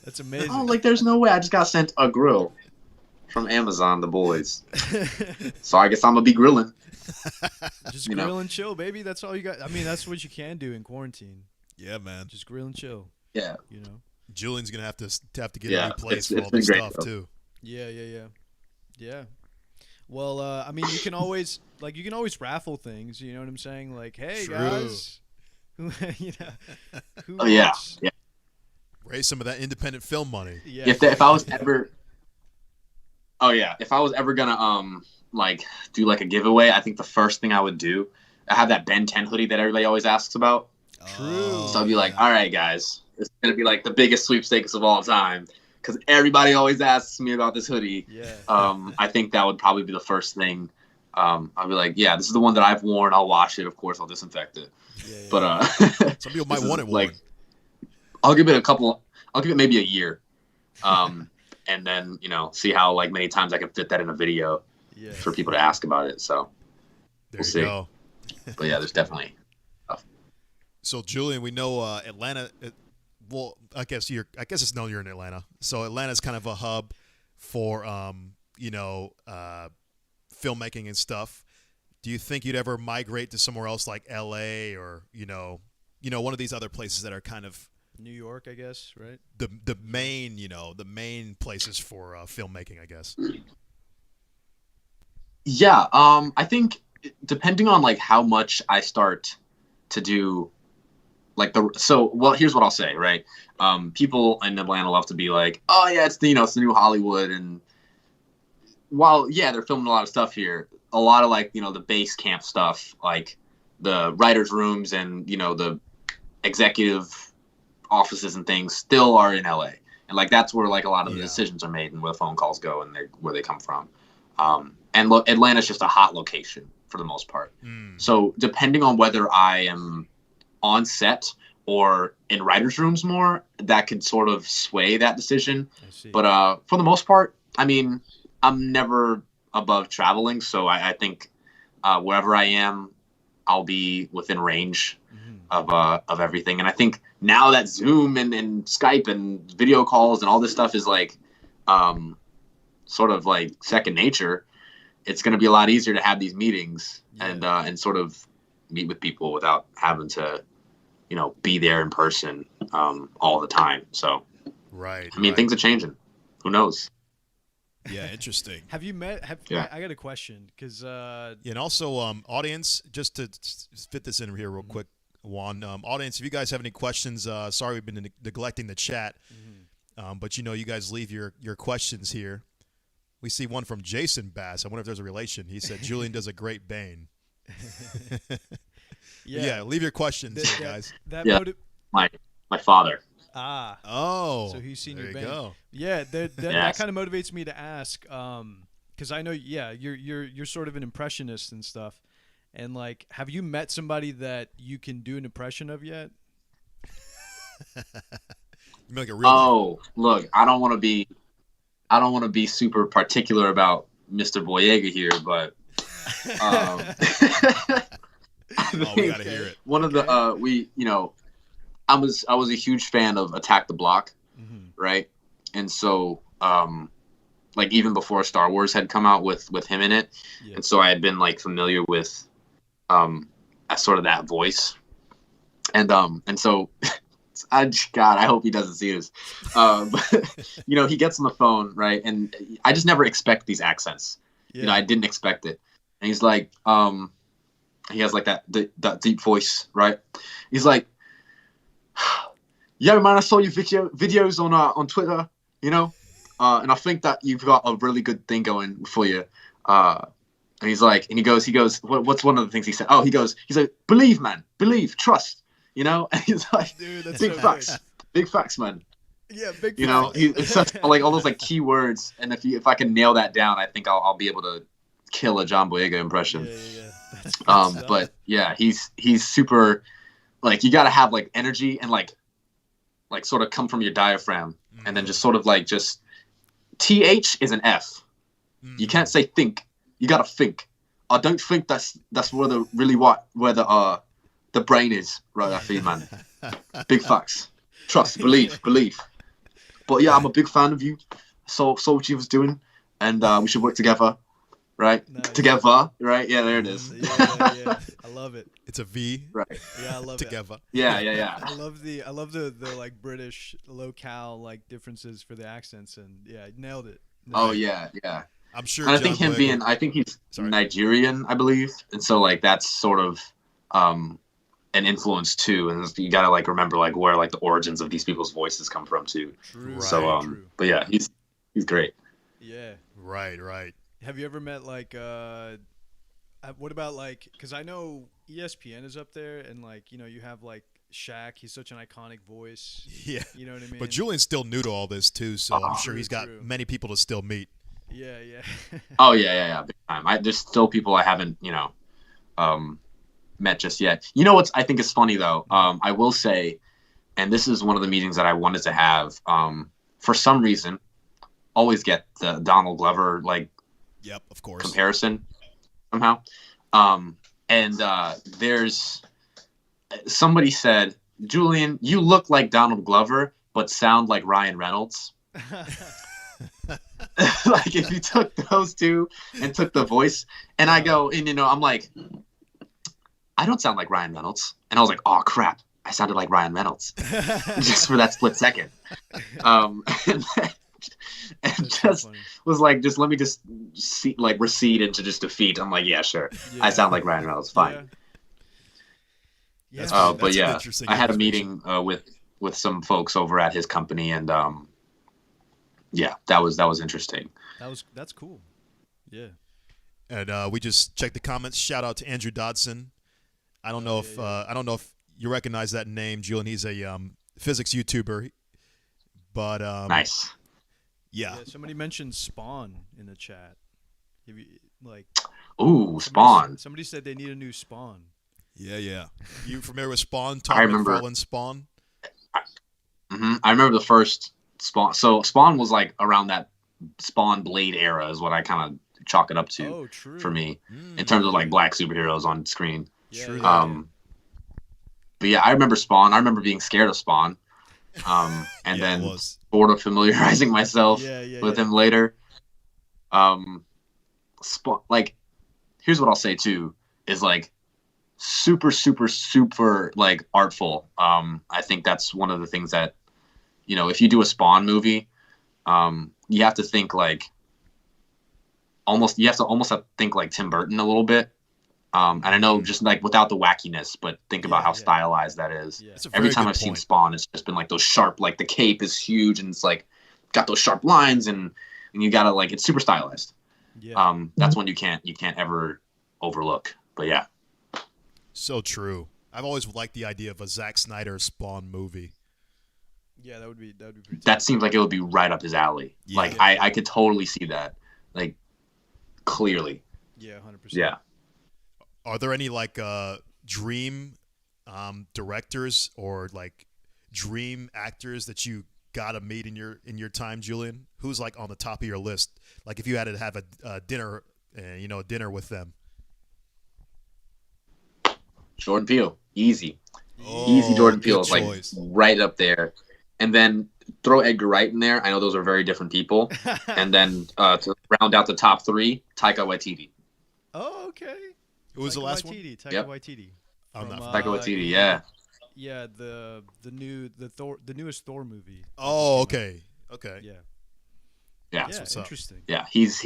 B: That's amazing.
C: Oh, like there's no way. I just got sent a grill from Amazon, the boys. So I guess I'm gonna be grilling.
B: Just grill and chill, baby. That's all you got. I mean, that's what you can do in quarantine.
A: Yeah, man.
B: Just grill and chill.
C: Yeah.
A: Julian's gonna have to get a new place for all this stuff too.
B: Yeah. Well, I mean, you can always raffle things. You know what I'm saying? Like, hey guys, who wants?
A: Raise some of that independent film money.
B: Yeah.
C: If I was ever, if I was ever gonna do like a giveaway, I think the first thing I would do, I have that Ben 10 hoodie that everybody always asks about.
B: True.
C: So I'd be like, all right, guys, it's gonna be like the biggest sweepstakes of all time because everybody always asks me about this hoodie.
B: Yeah.
C: I think that would probably be the first thing. I'd be like, yeah, this is the one that I've worn. I'll wash it. Of course, I'll disinfect it.
B: Yeah.
C: But
A: some people might want it worn.
C: Like, I'll give it maybe a year, and then see how like many times I can fit that in a video for people to ask about it. So we'll see. Go. But yeah, there's definitely stuff.
A: So Julian, we know Atlanta. Well, I guess it's known you're in Atlanta. So Atlanta's kind of a hub for filmmaking and stuff. Do you think you'd ever migrate to somewhere else like LA or one of these other places that are kind of
B: New York, I guess, right?
A: The main places for filmmaking, I guess.
C: Yeah, I think depending on like how much I start to do here's what I'll say, right? People in Atlanta love to be like, oh yeah, it's the new Hollywood, and while they're filming a lot of stuff here, a lot of the base camp stuff, like the writers' rooms and the executive offices and things still are in LA, and that's where a lot of the decisions are made and where the phone calls go and where they come from. And Atlanta's just a hot location for the most part. So depending on whether I am on set or in writers' rooms more, that could sort of sway that decision. But for the most part, I mean, I'm never above traveling, so I think wherever I am, I'll be within range of everything. And I think now that Zoom and Skype and video calls and all this stuff is sort of second nature, it's going to be a lot easier to have these meetings and sort of meet with people without having to be there in person all the time. So I mean, things are changing. Who knows?
A: Yeah, interesting.
B: Have you met? I got a question because
A: and also audience, just to fit this in here real quick, Juan. Audience, if you guys have any questions, sorry we've been neglecting the chat, but you guys leave your questions here. We see one from Jason Bass. I wonder if there's a relation. He said Julian does a great Bane. Yeah, leave your questions, guys.
B: My
C: father.
B: So he's seen your Bane.
A: Go.
B: Yeah, that kind of motivates me to ask, because I know, you're sort of an impressionist and stuff, and have you met somebody that you can do an impression of yet?
A: You make a real
C: look, I don't want to be super particular about Mr. Boyega here, but
A: we gotta hear it.
C: One of the I was a huge fan of Attack the Block, right? And so even before Star Wars had come out with him in it, and so I had been familiar with sort of that voice, and so I hope he doesn't see this, but he gets on the phone, right? And I just never expect these accents. I didn't expect it, and he's like, he has that deep voice, right? He's like, yeah, man, I saw your videos on Twitter, and I think that you've got a really good thing going for you. And he's like, and he goes, what's one of the things he said? Oh, he's like, believe, man, believe, trust, and he's like,
B: dude, that's
C: big
B: so
C: facts,
B: good.
C: Big facts, man.
B: Yeah, big.
C: It's such, all those key words, and if I can nail that down, I think I'll be able to kill a John Boyega impression.
B: Yeah. That's good
C: but yeah, he's super, you got to have energy and sort of come from your diaphragm, and then just sort of just TH is an F. You can't say think. You got to think. I don't think that's where the brain is, right? I feel, man. Big facts. Trust, believe. But yeah, I'm a big fan of you. Saw what you was doing, and we should work together. Right?
B: Nice.
C: Together, right? Yeah, there it is.
B: Yeah. I love it.
A: It's a V.
C: Right.
B: Yeah, I love
A: together.
B: it.
C: Yeah.
B: I love the British locale differences for the accents, and nailed it.
C: Oh yeah.
A: I'm sure.
C: And I think he's Nigerian, I believe, and so that's sort of an influence too, and you gotta remember where the origins of these people's voices come from too.
B: True.
C: So
B: True.
C: But yeah, he's great.
B: Yeah.
A: Right.
B: Have you ever met what about because I know ESPN is up there, and you have Shaq. He's such an iconic voice.
A: Yeah.
B: You know what I mean?
A: But Julian's still new to all this too, so I'm sure he's got many people to still meet.
B: Yeah.
C: Oh yeah, big time. There's still people I haven't met just yet. What I think is funny though? I will say, and this is one of the meetings that I wanted to have. For some reason, always get the Donald Glover
A: Yep, of course.
C: comparison somehow. And there's somebody said, Julian, you look like Donald Glover, but sound like Ryan Reynolds. If you took those two and took the voice, and I go, and I'm like, I don't sound like Ryan Reynolds. And I was like, oh crap, I sounded like Ryan Reynolds just for that split second. And just was just let me just recede into just defeat. I'm like, yeah, sure. Yeah. I sound like Ryan Reynolds. Fine.
B: Yeah.
C: But
A: an
C: yeah,
A: interesting
C: I had a
A: observation.
C: meeting with some folks over at his company, and yeah, that was interesting.
B: That's cool. Yeah.
A: And we just checked the comments. Shout out to Andrew Dodson. I don't know if you recognize that name, Julian. He's a physics YouTuber, but
C: Nice.
A: yeah.
B: Somebody mentioned Spawn in the chat. Have you, like,
C: Ooh, Spawn.
B: Somebody said they need a new Spawn.
A: Yeah. You familiar with Spawn?
C: I
A: Todd
C: remember.
A: McFarlane's Spawn?
C: I remember the first Spawn. So Spawn was like around that Spawn Blade era, is what I kind of chalk it up to.
B: Oh, true.
C: For me, in terms of like black superheroes on screen.
A: True.
C: But yeah, I remember Spawn. I remember being scared of Spawn, and then sort of familiarizing myself with him later. Spawn, like, here's what I'll say too, is like super like artful. I think that's one of the things that, you know, if you do a Spawn movie, you have to think like almost think like Tim Burton a little bit. And I know just like without the wackiness, but think about how stylized that is.
B: Yeah.
C: Every time I've seen Spawn, it's just been like those sharp, like the cape is huge and it's like got those sharp lines and you gotta like, it's super stylized.
B: Yeah.
C: That's one you can't ever overlook. But yeah.
A: So true. I've always liked the idea of a Zack Snyder Spawn movie.
B: Yeah, that would be pretty
C: That seems like it would be right up his alley.
A: Yeah.
C: Like I could totally see that. Like clearly.
B: Yeah, 100%.
C: Yeah.
A: Are there any like dream directors or like dream actors that you gotta meet in your time, Julian? Who's like on the top of your list? Like if you had to have a dinner, dinner with them.
C: Jordan Peele, easy.
A: Oh,
C: Easy Jordan
A: good
C: Peele is like
A: choice.
C: right up there. And then throw Edgar Wright in there. I know those are very different people. And then to round out the top three, Taika Waititi.
B: Oh, okay.
A: Who was the last one?
B: Taika Waititi.
A: I'm not
C: Taika Waititi, yeah.
B: Yeah, the newest Thor movie.
A: Oh, okay. Okay.
B: Yeah.
C: Yeah.
B: Yeah,
A: what's up.
B: interesting.
C: Yeah, he's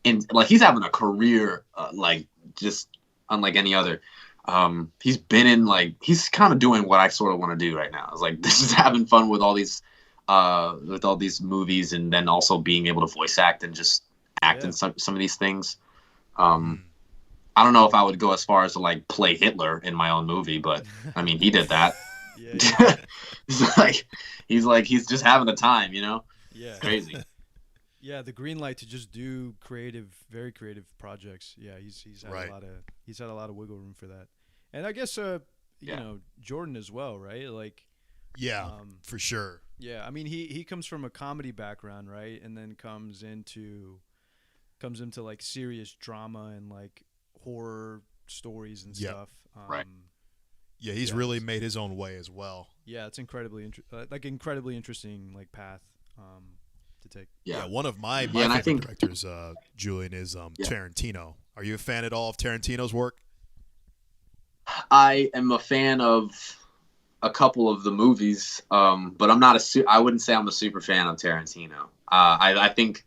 C: in like he's having a career like just unlike any other. He's been in like he's kind of doing what I sort of want to do right now. It's like this is having fun with all these movies and then also being able to voice act and just act in some of these things. I don't know if I would go as far as to like play Hitler in my own movie, but I mean he did that.
B: Yeah.
C: he's just having a time, you know?
B: Yeah.
C: Crazy.
B: Yeah, the green light to just do very creative projects. Yeah, he's had a lot of wiggle room for that. And I guess you know, Jordan as well, right? Like
A: for sure.
B: Yeah, I mean he comes from a comedy background, right? And then comes into like serious drama and like horror stories and stuff.
C: Right.
A: Yeah, he's really made his own way as well.
B: Yeah, it's incredibly interesting like path to take.
C: Yeah,
A: one of my favorite directors, Julian, is Tarantino. Are you a fan at all of Tarantino's work?
C: I am a fan of a couple of the movies, but I'm not I wouldn't say I'm a super fan of Tarantino. I think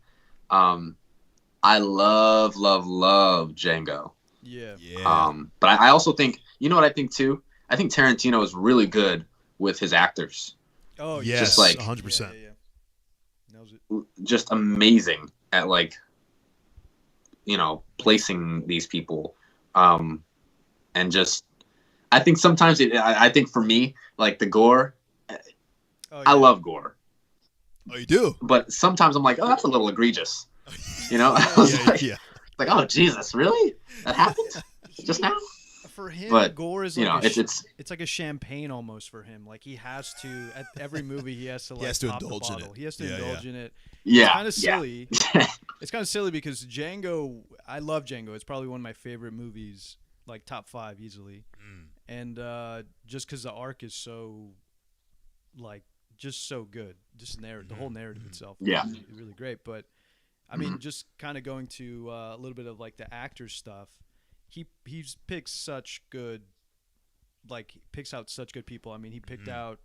C: I love Django.
B: Yeah.
C: But I also think, you know what I think too? I think Tarantino is really good with his actors.
B: Oh,
A: yes,
C: just like
A: 100%.
B: Yeah. Knows it.
C: Just amazing at like, you know, placing these people, and just I think sometimes I think for me like the gore, I love gore.
A: Oh, you do?
C: But sometimes I'm like, oh, that's a little egregious. You know? Like, oh Jesus, really? That happened just now?
B: For him,
C: but,
B: gore is
C: like
B: it's like a champagne almost for him. Like he has to at every movie he has to like
A: he
B: pop
A: indulge
B: the bottle. He has to indulge in it.
C: Yeah,
B: it's kind of silly. It's kind of silly because Django. I love Django. It's probably one of my favorite movies, like top 5 easily. And just because the arc is so, like, just so good, just the whole narrative itself. Is really great. But I mean, just kind of going to a little bit of like the actor stuff. He's picked such good, like picks out such good people. I mean, he picked out,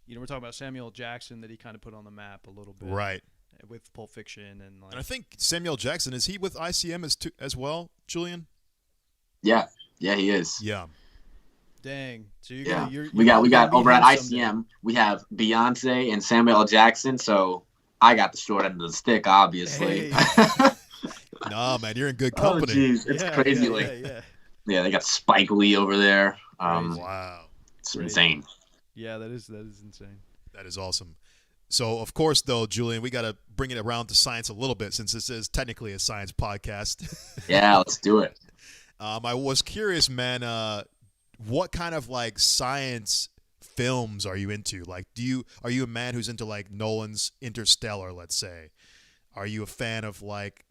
B: you know, we're talking about Samuel Jackson that he kind of put on the map a little bit,
A: right?
B: With Pulp Fiction and like.
A: And I think Samuel Jackson, is he with ICM as well, Julian?
C: Yeah, he is.
A: Yeah,
B: Dang. So
C: we got over at ICM. We have Beyonce and Samuel L. Jackson. So I got the short end of the stick, obviously.
B: Hey.
A: Nah, man, you're in good company.
C: Oh, jeez, it's crazy. Yeah, they got Spike Lee over there.
A: Wow,
C: it's insane.
B: Yeah, that is insane.
A: That is awesome. So, of course, though, Julian, we got to bring it around to science a little bit since this is technically a science podcast.
C: Yeah, let's do it.
A: I was curious, man, what kind of like science films are you into? Like, are you a man who's into like Nolan's Interstellar, let's say? Are you a fan of like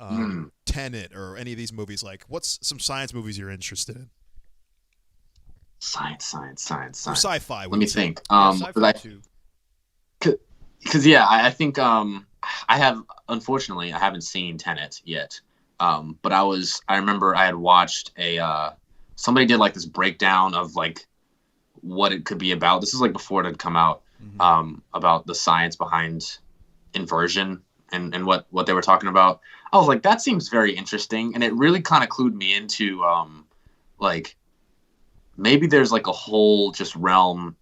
A: Tenet or any of these movies? Like, what's some science movies you're interested in?
C: Science.
A: Or sci-fi.
C: Let me think.
B: Sci-fi too.
C: Because I think unfortunately I haven't seen Tenet yet. But I remember I had watched somebody did like this breakdown of like what it could be about. This is like before it had come out, about the science behind inversion and what they were talking about. I was like, that seems very interesting, and it really kind of clued me into like maybe there's like a whole just realm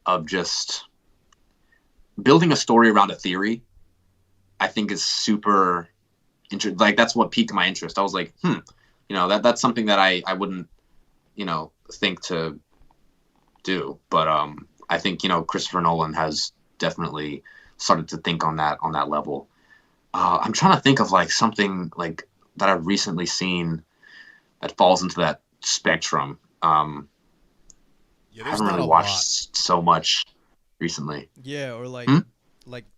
C: of just building a story around a theory. I think is super interesting. Like that's what piqued my interest. I was like, that's something that I wouldn't think to do, but I think Christopher Nolan has definitely started to think on that level. I'm trying to think of like something like that I've recently seen that falls into that spectrum. I haven't really watched so much recently.
B: Yeah, or like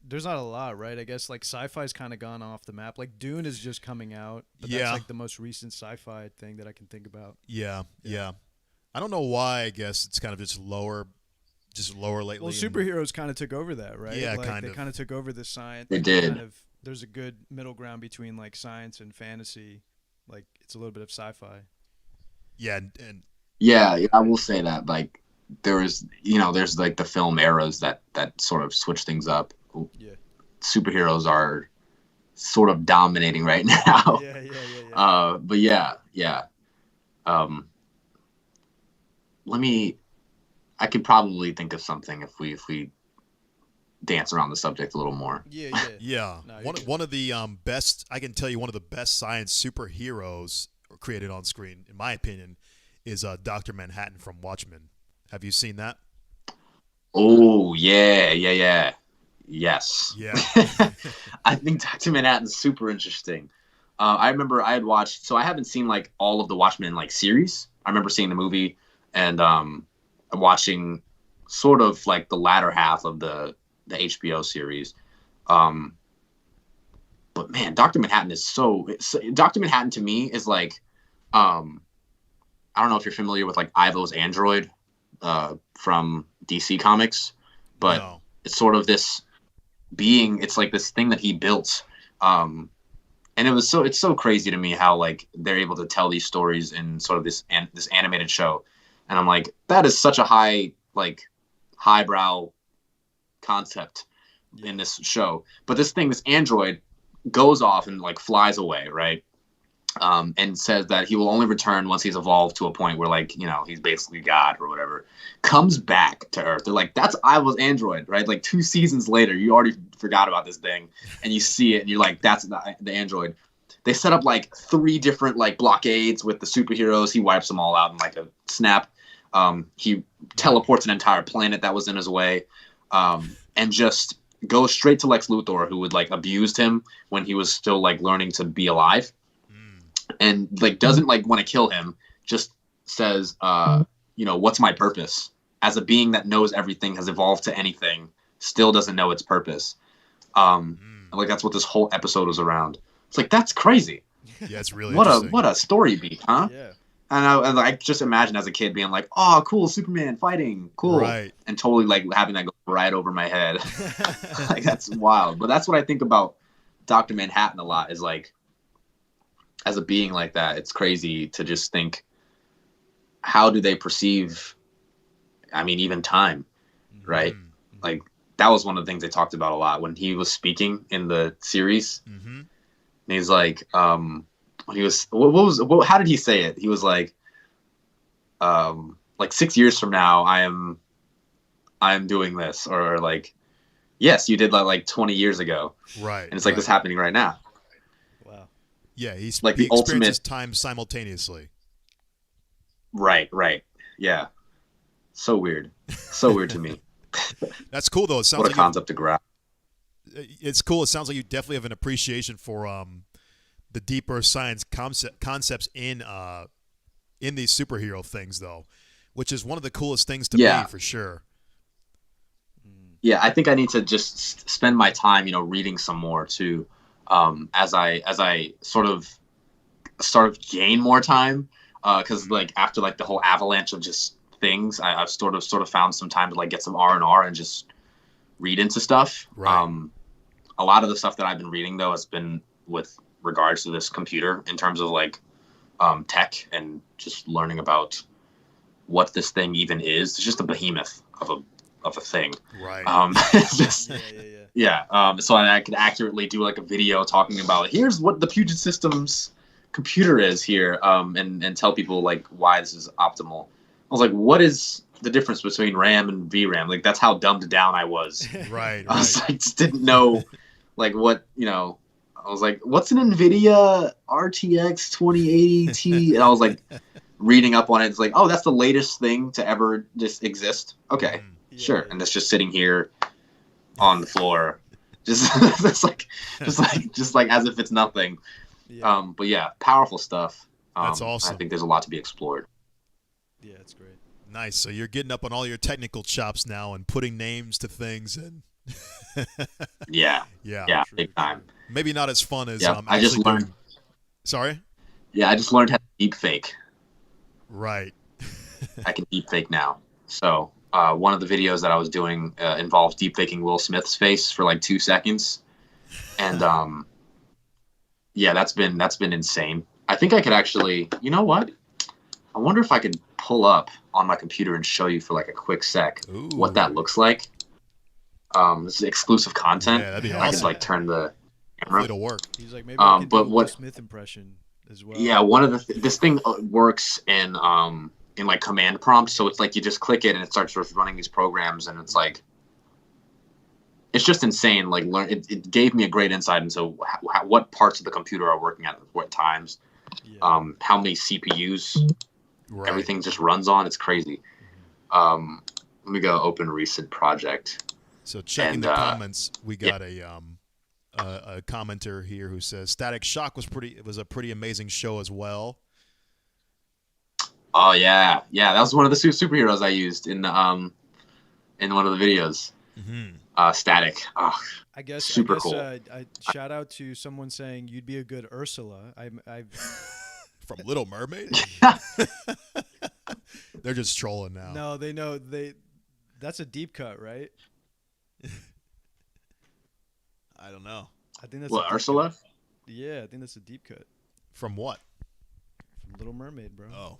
B: there's not a lot, right? I guess like sci-fi's kind of gone off the map. Like Dune is just coming out, but that's like the most recent sci-fi thing that I can think about.
A: Yeah. I don't know why. I guess it's kind of just lower lately.
B: Well, superheroes kind of took over that, right?
A: Yeah,
B: like, they kind of took over the science.
C: They did.
B: There's a good middle ground between like science and fantasy. Like it's a little bit of sci-fi.
A: Yeah, and
C: I will say that like there's like the film eras that sort of switch things up.
B: Yeah. Superheroes
C: are sort of dominating right now.
B: Yeah.
C: But yeah. I could probably think of something if we dance around the subject a little more.
A: Yeah. No, one of the best, I can tell you, one of the best science superheroes created on screen, in my opinion, is Dr. Manhattan from Watchmen. Have you seen that?
C: Oh, yeah. Yes.
A: Yeah.
C: I think Dr. Manhattan's super interesting. I remember I had watched, so I haven't seen like all of the Watchmen like series. I remember seeing the movie and watching sort of like the latter half of the HBO series. But man, Dr. Manhattan Dr. Manhattan to me is like, I don't know if you're familiar with like Ivo's Android from DC Comics, but it's sort of this being, it's like this thing that he built. And it's so crazy to me how like they're able to tell these stories in sort of this animated show. And I'm like, that is such a highbrow concept in this show. But this android goes off and like flies away, right? And says that he will only return once he's evolved to a point where like, he's basically God or whatever. Comes back to Earth. They're like, that's Ivo's android, right? Like 2 seasons later, you already forgot about this thing and you see it and you're like, that's the android. They set up like 3 different like blockades with the superheroes. He wipes them all out in like a snap. He teleports an entire planet that was in his way, and just goes straight to Lex Luthor, who would like abused him when he was still like learning to be alive, and like doesn't like want to kill him. Just says, what's my purpose? As a being that knows everything, has evolved to anything, still doesn't know its purpose. Like that's what this whole episode was around. It's like, that's crazy.
A: Yeah, it's really
C: what a story beat, huh?
B: Yeah.
C: And I just imagine as a kid being like, oh, cool, Superman fighting, cool.
A: Right.
C: And totally like having that go right over my head. Like that's wild. But that's what I think about Dr. Manhattan a lot, is like, as a being like that, it's crazy to just think, how do they perceive, even time, right? Mm-hmm. Like that was one of the things they talked about a lot when he was speaking in the series. Mm-hmm. And he's like, he was how did he say it? He was like, like 6 years from now, I am doing this, or like, yes, you did that like 20 years ago,
A: Right?
C: And it's like this happening right now.
B: Wow.
A: Yeah, he's
C: like
A: he
C: the
A: experiences
C: ultimate
A: time simultaneously.
C: Right. Yeah. So weird to me.
A: That's cool though. It sounds
C: What a
A: like
C: concept to grab.
A: it's cool. It sounds like you definitely have an appreciation for the deeper science concepts in these superhero things though, which is one of the coolest things to me for sure.
C: Yeah, I think I need to just spend my time, reading some more too, as I sort of gain more time, because like after like the whole avalanche of just things, I've sort of found some time to like get some R&R and just read into stuff.
A: Right.
C: A lot of the stuff that I've been reading though has been with regards to this computer in terms of like tech and just learning about what this thing even is. It's just a behemoth of a thing.
A: Right.
C: It's just so I could accurately do like a video talking about here's what the Puget Systems computer is here, and tell people like why this is optimal. I was like, what is the difference between RAM and VRAM? Like that's how dumbed down I was.
A: Right.
C: I was like, just didn't know like what, I was like, what's an NVIDIA RTX 2080 Ti? And I was like reading up on it. It's like, oh, that's the latest thing to ever just exist. Okay, sure. And it's just sitting here on the floor, just like as if it's nothing. But yeah, powerful stuff.
A: That's awesome.
C: I think there's a lot to be explored.
B: Yeah, it's great.
A: Nice. So you're getting up on all your technical chops now and putting names to things and.
C: Yeah, big time.
A: Maybe not as fun as
C: I just learned.
A: Sorry.
C: Yeah, I just learned how to deep fake.
A: Right.
C: I can deep fake now. So one of the videos that I was doing involved deep faking Will Smith's face for like 2 seconds, and that's been insane. I think I could actually, you know what? I wonder if I could pull up on my computer and show you for like a quick sec what that looks like. This is exclusive content.
A: Yeah, that'd be
C: awesome.
A: awesome.
C: I could like turn the camera.
A: It'll work.
B: He's like, maybe I can do a Will Smith impression as well.
C: Yeah, one of this thing works in like command prompt, so it's like you just click it and it starts sort of running these programs, and it's like it's just insane. Like it gave me a great insight into what parts of the computer are working at what times, how many CPUs everything just runs on. It's crazy. Let me go open recent project.
A: So checking the comments, we got a commenter here who says Static Shock was a pretty amazing show as well.
C: Oh yeah, that was one of the superheroes I used in one of the videos. Static. Oh,
B: I guess
C: super cool.
B: I shout out to someone saying you'd be a good Ursula.
A: From Little Mermaid. They're just trolling now.
B: No, they know that's a deep cut, right?
A: I don't know.
B: I think that's
C: Ursula?
B: Cut. Yeah, I think that's a deep cut.
A: From what?
B: From Little Mermaid, bro.
A: Oh,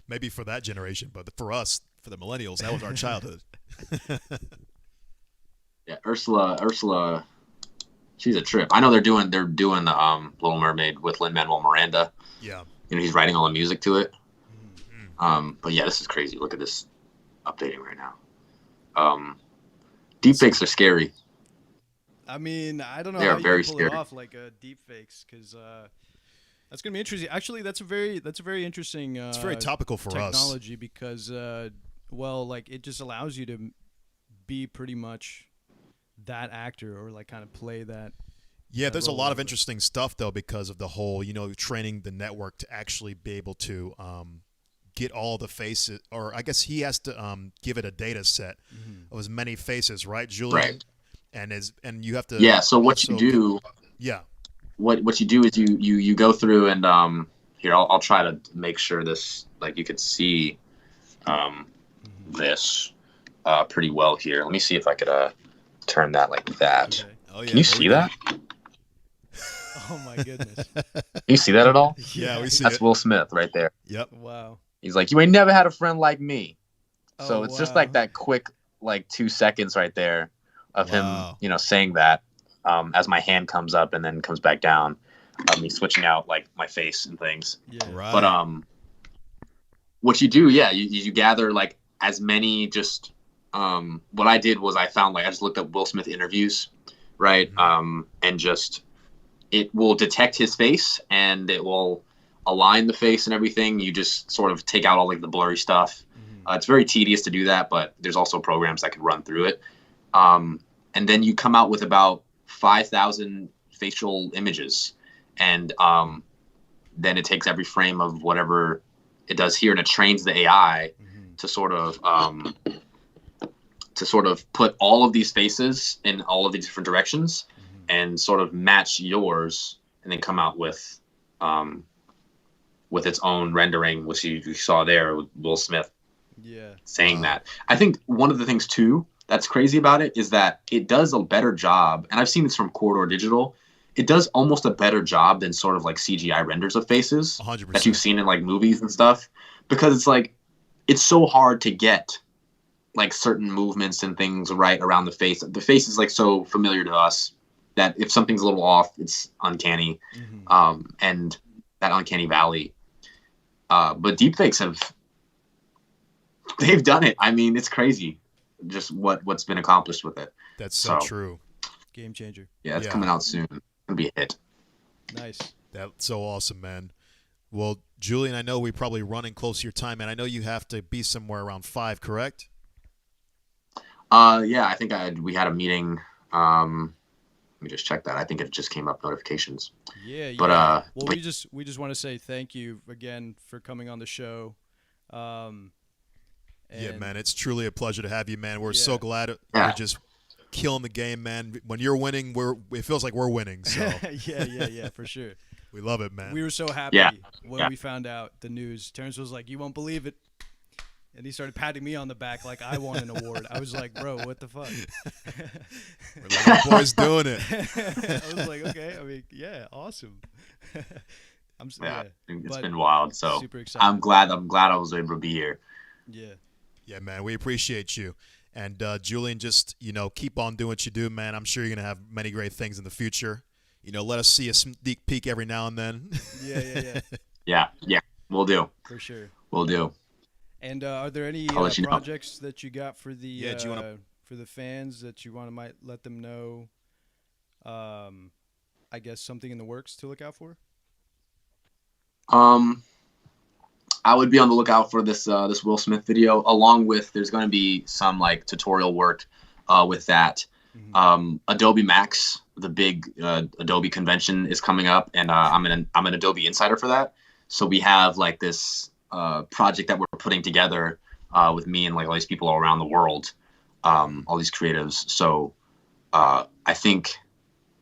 A: maybe for that generation, but for us, for the millennials, that was our childhood.
C: Yeah, Ursula, she's a trip. I know they're doing the Little Mermaid with Lin-Manuel Miranda.
A: Yeah,
C: he's writing all the music to it. But yeah, this is crazy. Look at this updating right now. Deepfakes are scary.
B: I mean, I don't know
C: they
B: how
C: are very
B: you can pull
C: scary.
B: it off like deepfakes, because that's gonna be interesting. Actually, that's a very interesting.
A: It's very topical for
B: technology because, like it just allows you to be pretty much that actor or like kind of play that.
A: Yeah, there's a lot of interesting stuff though because of the whole, training the network to actually be able to get all the faces, or I guess he has to give it a data set of as many faces, right, Julian?
C: Right.
A: And you have to.
C: Yeah. So what you do?
A: Yeah.
C: What you do is you go through and here I'll try to make sure this like you could see this pretty well here. Let me see if I could turn that like that.
B: Okay.
A: Oh, yeah,
C: can you see that?
B: Oh my goodness.
C: Can you see that at all?
A: Yeah, we see
C: That's
A: it.
C: Will Smith right there.
A: Yep.
B: Wow.
C: He's like, you ain't never had a friend like me. So
B: Oh,
C: it's just
B: wow.
C: like that quick, like 2 seconds right there of
A: Wow.
C: him, saying that as my hand comes up and then comes back down. Me switching out like my face and things.
B: Yeah.
A: Right.
C: But what you do, you gather like as many just what I did was I found like I just looked up Will Smith interviews, right? And just it will detect his face and it will align the face and everything. You just sort of take out all like the blurry stuff. It's very tedious to do that, but there's also programs that can run through it. And then you come out with about 5,000 facial images, and then it takes every frame of whatever it does here, and it trains the AI to sort of put all of these faces in all of these different directions and sort of match yours, and then come out with its own rendering, which you saw there with Will Smith saying that. I think one of the things too that's crazy about it is that it does a better job, and I've seen this from Corridor Digital. It does almost a better job than sort of like CGI renders of faces
A: 100%.
C: that you've seen in like movies and stuff, because it's like it's so hard to get like certain movements and things right around the face. The face is like so familiar to us that if something's a little off, it's uncanny, and that uncanny valley. But deepfakes they've done it. I mean, it's crazy just what's been accomplished with it.
A: That's so true.
B: Game changer.
C: Yeah, it's coming out soon. It's gonna be a hit.
B: Nice.
A: That's so awesome, man. Well, Julian, I know we're probably running close to your time, man. I know you have to be somewhere around 5, correct?
C: Yeah, I think we had a meeting. Let me just check that. I think it just came up notifications.
B: Yeah.
C: But
B: well, we just want to say thank you again for coming on the show.
A: Yeah, man, it's truly a pleasure to have you, man. We're so glad you're just killing the game, man. When you're winning, it feels like we're winning. So
B: yeah, for sure.
A: We love it, man.
B: We were so happy when we found out the news. Terrence was like, "You won't believe it," and he started patting me on the back like I won an award. I was like, "Bro, what the fuck?"
A: We're like, the boys doing it.
B: I was like, "Okay, I mean, yeah, awesome."
C: It's been wild. So super excited. I'm glad I was able to be here.
A: Yeah, man, we appreciate you. And Julian, just, keep on doing what you do, man. I'm sure you're going to have many great things in the future. Let us see a sneak peek every now and then.
C: Yeah, we'll do.
B: For sure.
C: We'll do.
B: And are there any projects that you got for the for the fans that you might let them know, I guess something in the works to look out for?
C: I would be on the lookout for this Will Smith video, along with there's going to be some like tutorial work with that. Adobe Max, the big Adobe convention, is coming up, and I'm an Adobe insider for that. So we have like this project that we're putting together with me and like all these people all around the world, all these creatives. So I think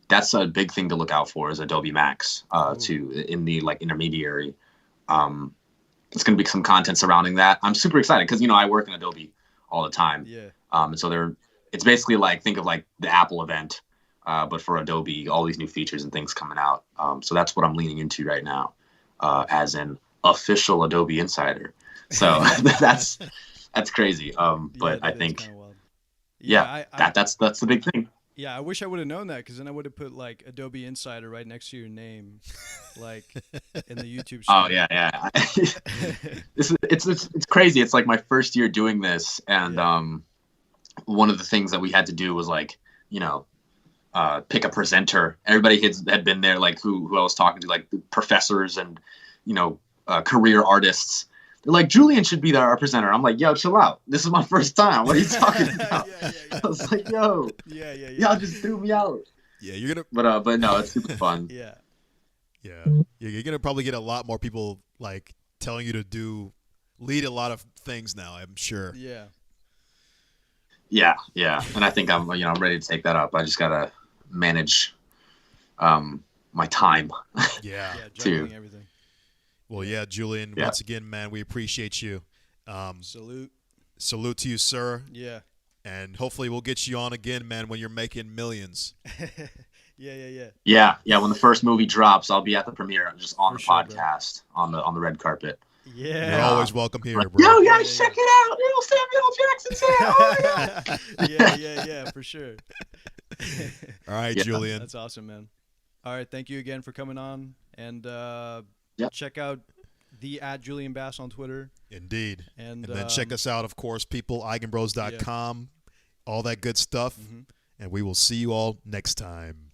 C: that's a big thing to look out for, is Adobe Max in the like intermediary. It's going to be some content surrounding that. I'm super excited because, I work in Adobe all the time.
B: Yeah.
C: And so it's basically like, think of like the Apple event, but for Adobe, all these new features and things coming out. So that's what I'm leaning into right now, as an official Adobe insider. So that's crazy. But I think, that's the big thing.
B: Yeah, I wish I would have known that, because then I would have put like Adobe Insider right next to your name, like in the YouTube.
C: Oh yeah. It's crazy. It's like my first year doing this, and one of the things that we had to do was like pick a presenter. Everybody had been there, like who I was talking to, like professors and career artists. They're like, Julian should be our presenter. I'm like, yo, chill out. This is my first time. What are you talking about? I was like, yo, y'all just threw me out.
A: Yeah, you're gonna.
C: But no, it's super fun.
B: Yeah.
A: You're gonna probably get a lot more people like telling you to lead a lot of things now, I'm sure.
C: Yeah. And I think I'm ready to take that up. I just gotta manage my time.
B: Juggling everything.
A: Well, Julian, once again, man, we appreciate you. Salute to you, sir.
B: Yeah.
A: And hopefully we'll get you on again, man, when you're making millions.
C: Yeah. When the first movie drops, I'll be at the premiere. I'm just on the podcast, on the red carpet.
B: Yeah.
A: You're always welcome here, bro.
C: Yo, guys, check it out. Samuel Jackson's here. Oh,
B: Yeah, for sure.
A: All right, Julian.
B: That's awesome, man. All right, thank you again for coming on. And check out the @Julian Bass on Twitter.
A: Indeed.
B: And
A: then check us out, of course, people, Eigenbros.com, all that good stuff. And we will see you all next time.